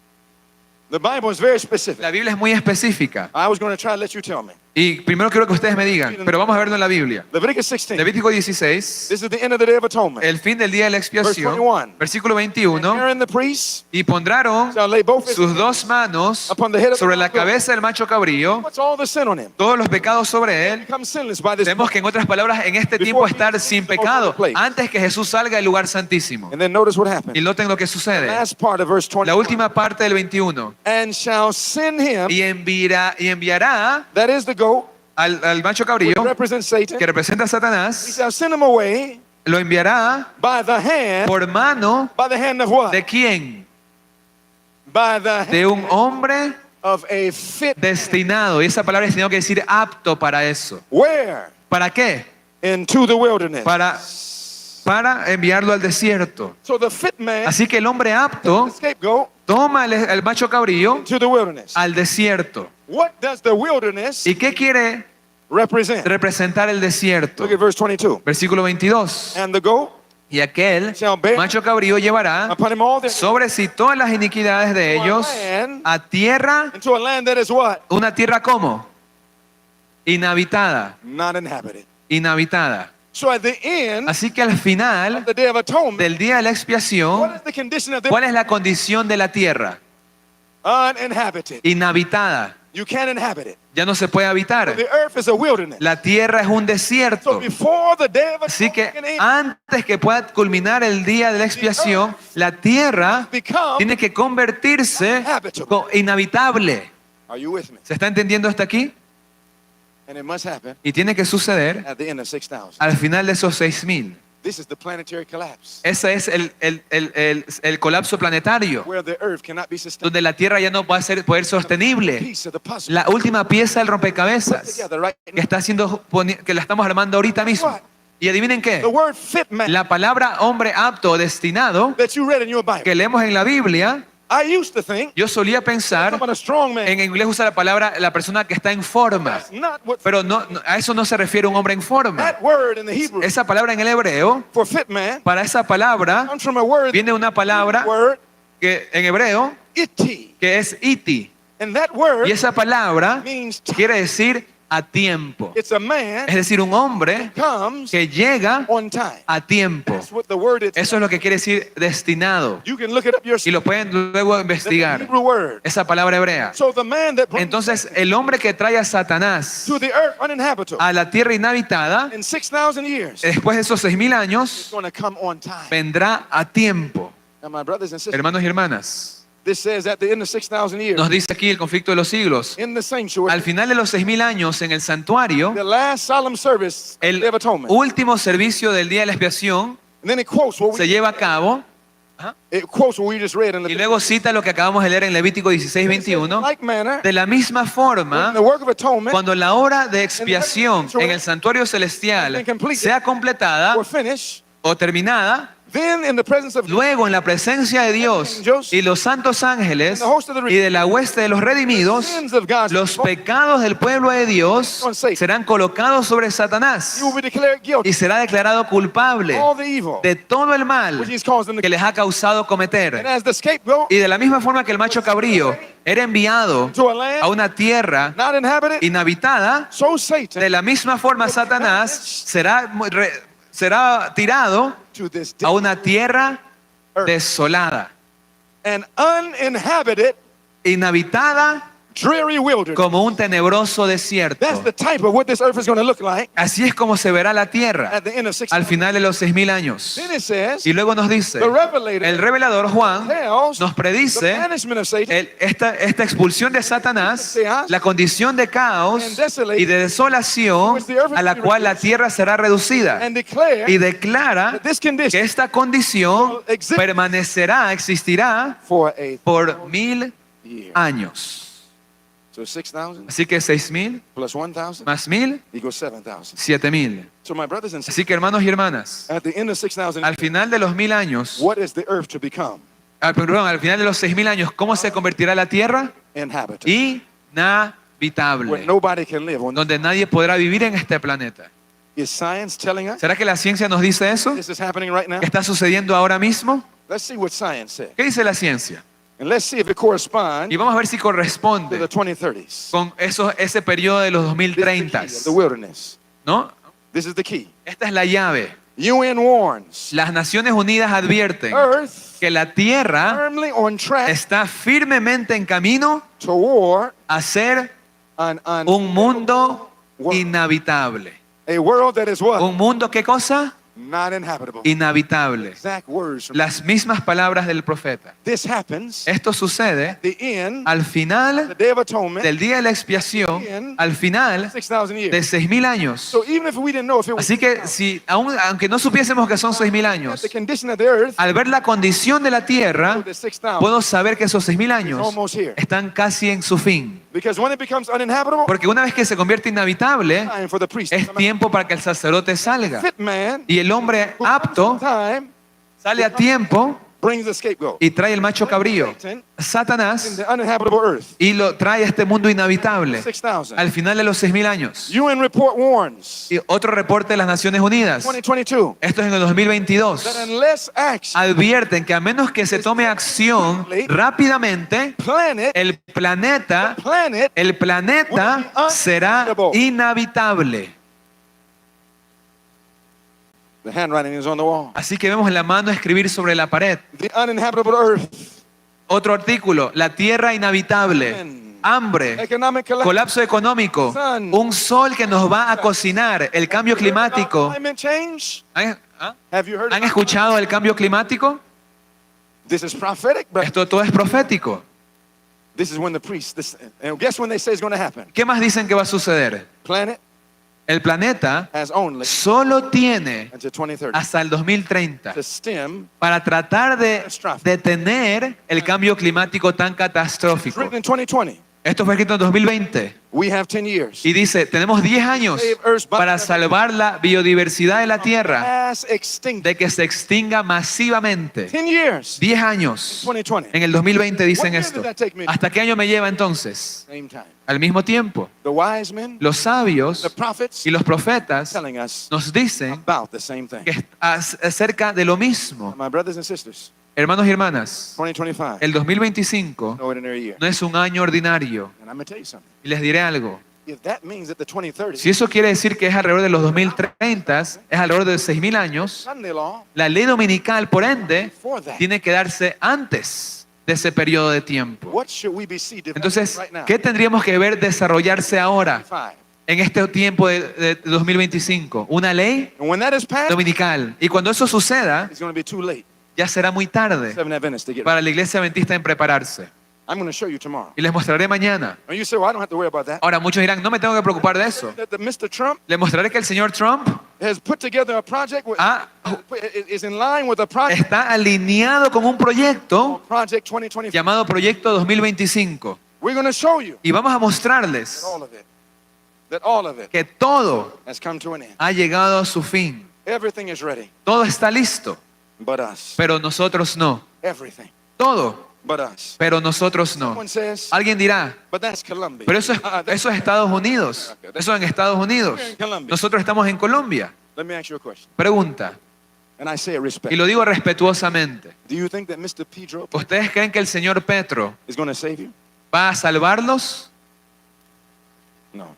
The Bible is very specific. La Biblia es muy específica. I was going to try to let you tell me. Y primero quiero que ustedes me digan, pero vamos a verlo en la Biblia. Leviticus 16. Levítico 16, This is the end of the Day of Atonement. el fin del día de la expiación, versículo 21, Aaron the priest y pondrán shall lay both his sus dos manos upon the head of sobre the la goat. cabeza del macho cabrío, What's all the sin on him? todos los pecados sobre él. Become sinless by this. Tenemos que, en otras palabras, en este tiempo estar sin pecado, antes que Jesús salga del lugar santísimo. And then notice what Y happened. noten lo que sucede. Last part of verse 20. La última parte del 21. And shall send him, Y enviará that is the goat, al macho which cabrío, represents Satan. que representa a He Satanás, shall send him away lo enviará by the hand. por mano By the hand of what? ¿de quién? By the hand De un hombre of a fit. destinado. Y esa palabra destinado quiere decir apto para eso. Where? ¿Para qué? Into the wilderness. Para para enviarlo al desierto. So the fit man, Así que el hombre apto the scapegoat, toma el macho cabrío to the wilderness. al desierto. What does the wilderness ¿Y qué quiere represent? representar el desierto? Look at verse 22. Versículo 22. And the goat Y aquel shall bear macho cabrío llevará upon him all their sobre sí todas las iniquidades de ellos a tierra, into a land that is what? una tierra como inhabitada, Not inhabited. inhabitada. So at the end Así que al final the day of atonement, del día de la what expiación, is the condition of the ¿cuál es la condición de la tierra? uninhabited? Inhabitada. You can't inhabit it. Ya no se puede habitar. The earth is a wilderness. La tierra es un So desierto. before the day of Así que atonement antes que pueda culminar el día de la expiación, la tierra become, tiene que convertirse inhabitable. are you with me? ¿Se está entendiendo hasta aquí? And it must happen Y tiene que suceder at the end of 6,000. al final de esos 6.000. This is the planetary collapse Ese es el colapso planetario, where the earth cannot be sustained. donde la tierra ya no va a poder sostenible. Piece of the puzzle La última pieza del rompecabezas together right que está haciendo, que la estamos armando ahorita mismo. Y adivinen qué, The word fit man la palabra hombre apto o destinado that you read in your Bible. que leemos en la Biblia, I used to think yo solía pensar, about a strong man. en inglés usa la palabra la persona que está en forma, That's not what pero a eso no se refiere un hombre en forma. that word in the Hebrew Esa palabra en el hebreo, for fit man para esa palabra comes from a word, viene una palabra word que en hebreo iti. que es iti, And that word y esa palabra means time. quiere decir a tiempo, It's a man es decir, un hombre comes que llega on time. a tiempo. That's what the word is. Eso es lo que quiere decir destinado, You can look it up y yourself. lo pueden luego That's the investigar, Hebrew word. esa palabra hebrea. So the man that brings Entonces el hombre que trae a Satanás to the earth uninhabitable a la tierra inhabitada, in 6,000 years después de esos 6.000 is años, going to come on time. vendrá a tiempo. Now, my brothers and sisters, Hermanos y hermanas, this says at the end of 6,000 years, nos dice aquí el conflicto de los siglos. in the sanctuary, Al final de los 6.000 años en el santuario, the last solemn service, el Day of Atonement. último servicio del día de la expiación And then it quotes what se we, lleva a cabo it quotes what we just read in y the luego cita lo que acabamos de leer en Levítico 16:21. like manner, De la misma in forma, the work of atonement cuando la hora de expiación en el santuario celestial sea completada or finished, o terminada, then in the presence of luego en la presencia de Dios y los santos ángeles y de la hueste de los redimidos, sins of God's los people, pecados del pueblo de Dios serán colocados sobre Satanás you will be declared guilty y será declarado culpable all the evil de todo el mal which he's caused them to que les ha causado And cometer. as the scapegoat Y de la misma forma que el macho cabrío era enviado to a land a una tierra not inhabited, inhabitada, so Satan de la misma forma Satanás será tirado to this a day, una tierra desolada, an uninhabited, inhabitada dreary wilderness. como un tenebroso desierto. That's the type of what this earth is going to look like Así es como se verá la tierra at the end of 6. al final de los 6.000 años. Then it says, Y luego nos dice, the revelator el revelador Juan tells nos the predice banishment of Satan esta expulsión de Satanás, la condición de caos y de desolación a la cual la tierra será reducida, and declare y declara that this que condition esta condición permanecerá, existirá for a por 1.000 year. años. So 6,000 Así que 6.000 plus 1,000 más 1.000, equals 7,000. 7.000. So my brothers and sisters, Así que hermanos y hermanas, at the end of 6,000, al final de los 1.000 años, what is the earth to become? perdón, al final de los 6.000 años, ¿cómo se convertirá la tierra? Inhabited. Where Inhabitable, nobody can live on. donde nadie podrá vivir en este planeta. Is science telling us ¿Será que la ciencia nos dice eso? this is happening right now? ¿Qué está sucediendo ahora mismo? Let's see what science says. ¿Qué dice la ciencia? And let's see if it corresponds Y vamos a ver si to the corresponde 2030s. con ese periodo de los This is the 2030, key of the wilderness. ¿no? This is the key. Esta es la llave. UN warns Las Naciones Unidas advierten Earth que la Tierra firmly on track está firmemente en camino toward a ser an un mundo inhabitable. a world that is what? ¿Un mundo qué cosa? Not inhabitable. Inhabitable. Exact words from Las mismas palabras del profeta. this happens Esto sucede the end, al the final day of atonement, del día de la expiación, al final 6,000 de years. 6.000 años. So even if we didn't know if it was Así que aunque no supiésemos que son 6.000 años, the condition of the earth, al ver la condición de la tierra, the 6,000 puedo saber que esos 6.000 is años almost here. están casi en su fin. Because when it becomes uninhabitable, Porque una vez que se convierte inhabitable, time for the priest to es come out. tiempo para que el sacerdote salga. Fit man Y el hombre who comes apto in time sale a tiempo brings the scapegoat. y trae el macho cabrío, Satan in Satanás, the uninhabitable earth. y lo trae a este mundo inhabitable 6,000. al final de los 6.000 años. UN report warns Y otro reporte de las Naciones Unidas, 2022 esto es en el 2022, that unless action, advierten que a menos que se tome acción rápidamente, planet el planeta será inhabitable. the handwriting is on the wall. Así que vemos en la mano escribir sobre la pared. The uninhabitable earth, Otro artículo, la tierra inhabitable, hambre, economic collapse, colapso económico, un sol que nos va a cocinar, el cambio climático. climate change. ¿Han Have you heard? han escuchado el cambio climático? This is prophetic, but Esto todo es profético. this is when the priest. And guess when they say it's going to happen? ¿Qué más dicen que va a suceder? Planet El planeta has only solo tiene until 2030 hasta el 2030 to stem. para tratar de detener el cambio climático tan It's catastrófico. written in 2020. Esto fue escrito en 2020 We have 10 years. y dice, tenemos 10 años para salvar la biodiversidad de la Tierra Mass extinct. de que se extinga masivamente. 10 years. 10 años. 2020. En el 2020 dicen What year esto. did that take me? ¿Hasta qué año me lleva entonces? Same time. Al mismo tiempo, The wise men, los sabios the prophets, y los profetas telling us nos dicen about the same thing. que es acerca de lo mismo. My brothers and sisters, Hermanos y hermanas, 2025, el 2025 no ordinary year. no es un año ordinario. And I'm going to tell you something. Y les diré algo. If that means that the 2030 Si eso quiere decir que es alrededor de los 2030, es alrededor de 6.000 años, Sunday law, la ley dominical, por ende, before that, tiene que darse antes de ese periodo de tiempo. what should we be seeing Entonces, right now? ¿qué tendríamos que ver desarrollarse ahora, 25. en este tiempo de 2025? Una ley And when that is passed, dominical. Y cuando eso suceda, it's going to be too late. ya será muy tarde Seven Adventists to get para la iglesia adventista en prepararse. I'm going to show you tomorrow. Y les mostraré mañana. And you say, well, I don't have to worry about that. Ahora, muchos dirán, no me tengo que preocupar de eso. That Mr. Trump Les mostraré que el señor Trump has put together a project is in line with a project está alineado con un proyecto Project 2025. llamado Proyecto 2025. We're going to show you Y vamos a mostrarles that all of it que todo has come to an end. ha llegado a su fin. Everything is ready, Todo está listo, but us. pero nosotros no. Everything, Todo, but us. pero nosotros no. Someone says, Alguien dirá, but that's Colombia. pero eso es Estados Unidos. Eso en Estados Unidos. Nosotros estamos en Colombia. Let me ask you a question. Pregunta, And I say it y respect. lo digo respetuosamente. Do you think that Mr. Pedro ¿Ustedes creen que el señor Petro is going to save you? va a salvarlos? No.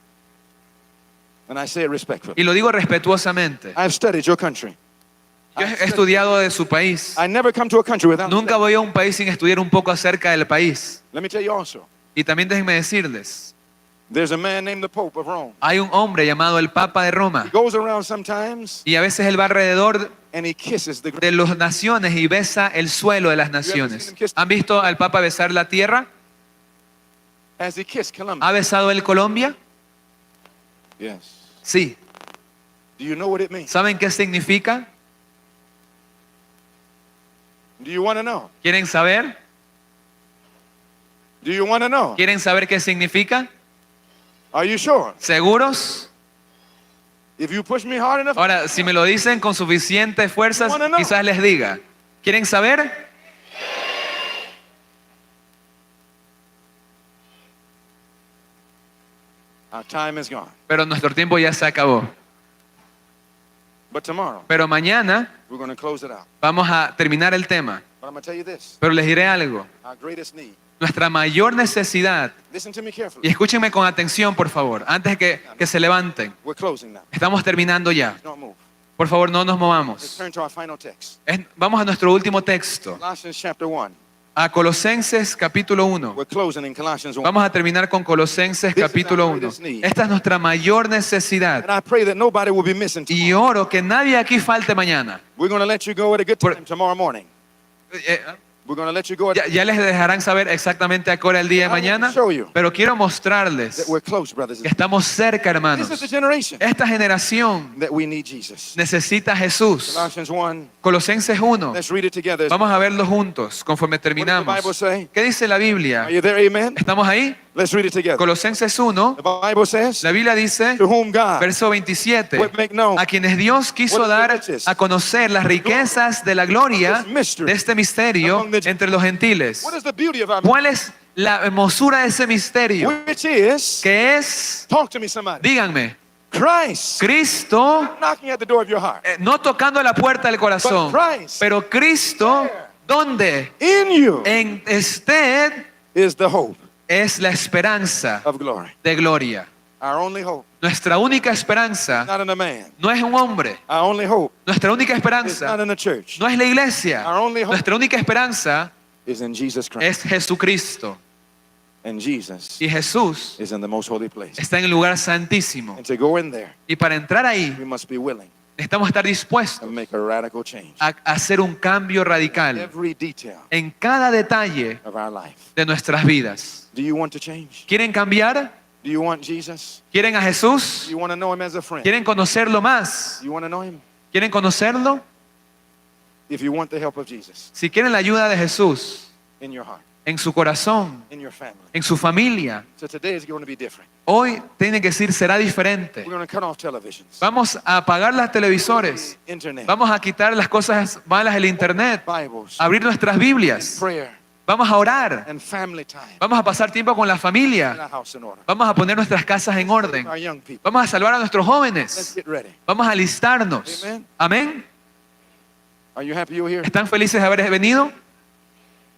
And I say it respectfully. Y lo digo respetuosamente. I've studied your country. Yo he estudiado de su país. I never come to a country without Nunca voy a un país sin estudiar un poco acerca del país. Let me tell you also. Y también déjenme decirles, There's a man named the Pope of Rome. hay un hombre llamado el Papa de Roma. He goes around sometimes Y a veces él va alrededor and he kisses the de las naciones y besa el suelo de las naciones. ¿Han visto al Papa besar la tierra? Has he kissed Colombia? ¿Ha besado el Colombia? Yes. Sí. Do you know what it means? ¿Saben qué significa? Do you want to know? ¿Quieren saber? Do you want to know? ¿Quieren saber qué significa? Are you sure? ¿Seguros? If you push me hard enough, Ahora, si me lo dicen con suficientes fuerzas, quizás les diga. ¿Quieren saber? our time is gone. Pero nuestro tiempo ya se acabó. But tomorrow, Pero mañana we're going to close it out. vamos a terminar el tema. But I'm going to tell you this. Pero les diré algo. Our greatest need. Nuestra mayor necesidad, Listen to me y carefully. escúchenme con atención, por favor, antes que se levanten. We're closing now. Estamos terminando ya. Don't move. Por favor, no nos Let's movamos. turn to our final text. Vamos a nuestro último texto, Colossians chapter 1. a Colosenses capítulo 1. We're closing in Colossians 1. Vamos a terminar con Colosenses capítulo 1. Esta es nuestra mayor necesidad. And I pray that nobody will be missing tomorrow. Y oro que nadie aquí falte mañana. We're going to let you go at a good time tomorrow morning. We're going to let you go at Ya les dejarán saber exactamente a qué hora el día de mañana, pero quiero that mostrarles we're close, brothers. que estamos cerca, hermanos. This is the generation Esta generación that we need Jesus. necesita a Jesús. Colossians 1. Colosenses 1. Let's read it together. Vamos a verlo juntos conforme What does the terminamos. Bible say? ¿Qué dice la Biblia? Are you there? Amen. ¿Estamos ahí? Let's read it together. Colosenses 1, The Bible says, la Biblia dice, to whom God verso 27, would make known a quienes Dios quiso dar a conocer las riquezas de la gloria de este misterio entre los gentiles. What is the beauty of our ¿Cuál es la hermosura de ese misterio? which is, Que es, talk to me somebody, díganme, Christ Cristo knocking at the door of your heart. no tocando la puerta del corazón, pero Cristo, ¿dónde? In you En usted is the hope es la esperanza of glory. de gloria. Our only hope, Nuestra única esperanza not in a man. no es un hombre. Our only hope Nuestra única is esperanza not in a church. no es la iglesia. Our only hope Nuestra única esperanza is in Jesus Christ. es Jesucristo. And Jesus Y Jesús is in the most holy place. está en el lugar santísimo. And to go in there, Y para entrar ahí, we must be willing necesitamos estar to dispuestos make a radical change. a hacer un cambio radical Every detail en cada detalle of our life. de nuestras vidas. Do you want to change? ¿Quieren cambiar? Do you want Jesus? ¿Quieren a Do Jesús? you want to know him as a friend? ¿Quieren conocerlo más? Do you want to know him? ¿Quieren conocerlo? If you want the help of Jesus Si quieren la ayuda de Jesús in your heart, en su corazón, in your family. en su familia, So today is going to be different. hoy tiene que decir será diferente. We're going to cut off televisions, Vamos a apagar los televisores. internet, Vamos a quitar las cosas malas del internet. Bibles, Abrir nuestras Biblias. prayer, Vamos a orar. and family time. Vamos a pasar tiempo con la Get familia. our house in order. Vamos a poner nuestras casas en orden. Our young people, Vamos a salvar a nuestros let's jóvenes. get ready. Vamos a alistarnos. Amen. Amén. Are you happy you're here? ¿Están felices de haber venido?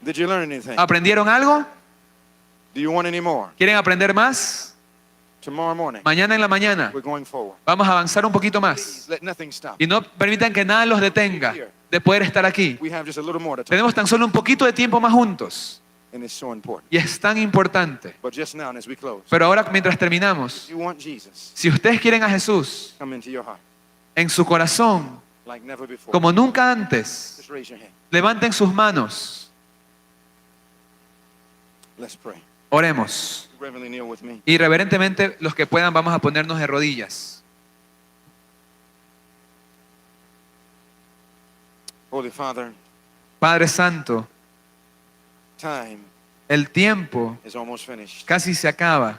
Did you learn anything? ¿Aprendieron algo? Do you want any more? ¿Quieren aprender más? Tomorrow morning, Mañana en la mañana we're going forward. vamos a avanzar un poquito más. Let nothing stop. Y no permitan que nada los detenga de poder estar aquí. We have just a little more to talk, Tenemos tan solo un poquito de tiempo más juntos. and it's so important. Y es tan importante. But just now, as we close, Pero ahora mientras terminamos, if you want Jesus, si ustedes quieren a Jesús come into your heart en su corazón, like never before. como nunca antes, Just raise your hand. levanten sus manos. Let's pray. Oremos. Reverently kneel with me. Y reverentemente, los que puedan, vamos a ponernos de rodillas. Holy Father, Padre Santo, time el tiempo is almost finished. casi se acaba.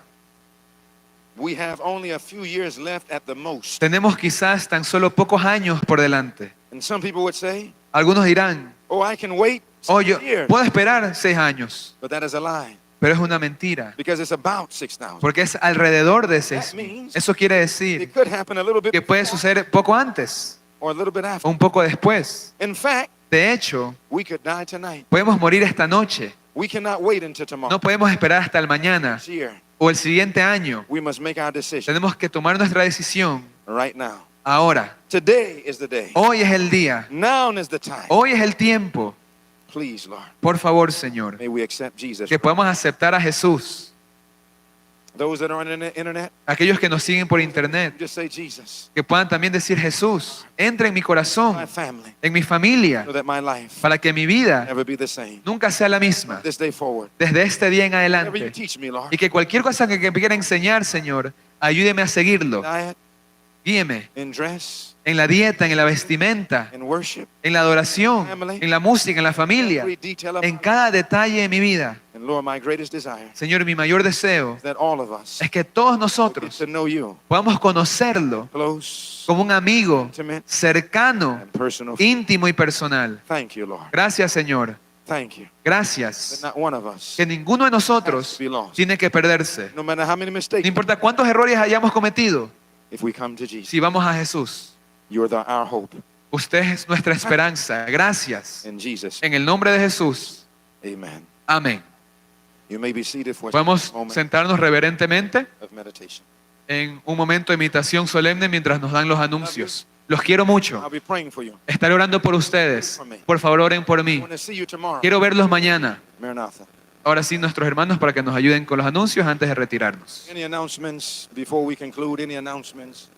We have only a few years left at the most. Tenemos quizás tan solo pocos años por delante. And some people would say, Algunos dirán, oh, I can wait oh, 6 yo years. puedo esperar 6 años. But that is a lie, Pero es una mentira. because it's about 6,000. Porque es alrededor de That 6. means Eso quiere decir it could happen a little bit que puede before suceder poco antes or a little bit o after. un poco después. In fact, De hecho, we could die tonight. podemos morir esta noche. We cannot wait until tomorrow. No podemos esperar hasta el mañana This year, o el siguiente año. we must make our decision Tenemos que tomar nuestra decisión right now. ahora. Today is the day. Hoy es el día. Now is the time. Hoy es el tiempo. Please, Lord, Por favor, Señor, may we accept Jesus. que podamos aceptar a Jesús. Those that are on the internet, Aquellos que nos siguen por internet, just say Jesus, que puedan también decir Jesús, entra en mi my corazón, family, en mi familia, so that my life para que mi vida never be the same. nunca sea la misma This day forward, desde este día en whatever you adelante. teach me, Lord, Y que cualquier cosa que me quiera enseñar, Señor, ayúdeme a seguirlo. diet, Guíeme in dress, en la dieta, en la vestimenta, in worship, en la adoración, en la música, en la familia, every detail of en my cada detalle de mi vida. And Lord, my greatest desire Señor, mi mayor deseo is that all of us es que todos get nosotros to know you podamos conocerlo close, como un amigo intimate, cercano, and personal. íntimo y personal. Thank you, Lord. Gracias, Señor. Thank you. That Gracias. not one of us, Que ninguno de nosotros tiene que perderse. no matter how many No mistakes, importa cuántos errores hayamos cometido, if we come to Jesus, si vamos a Jesús, you're our hope. usted es nuestra esperanza. Gracias. In Jesus, En el nombre de Jesús. amen. Amén. You may be seated for a Podemos moment sentarnos reverentemente of meditation. en un momento de meditación solemne mientras nos dan los anuncios. Los quiero mucho. I'll be praying for you. Estaré orando por ustedes. Por favor, oren por I mí. want to see you tomorrow. Quiero verlos mañana. Maranatha. Ahora sí, nuestros hermanos, para que nos ayuden con los anuncios antes de retirarnos. Any announcements before we conclude? Any announcements?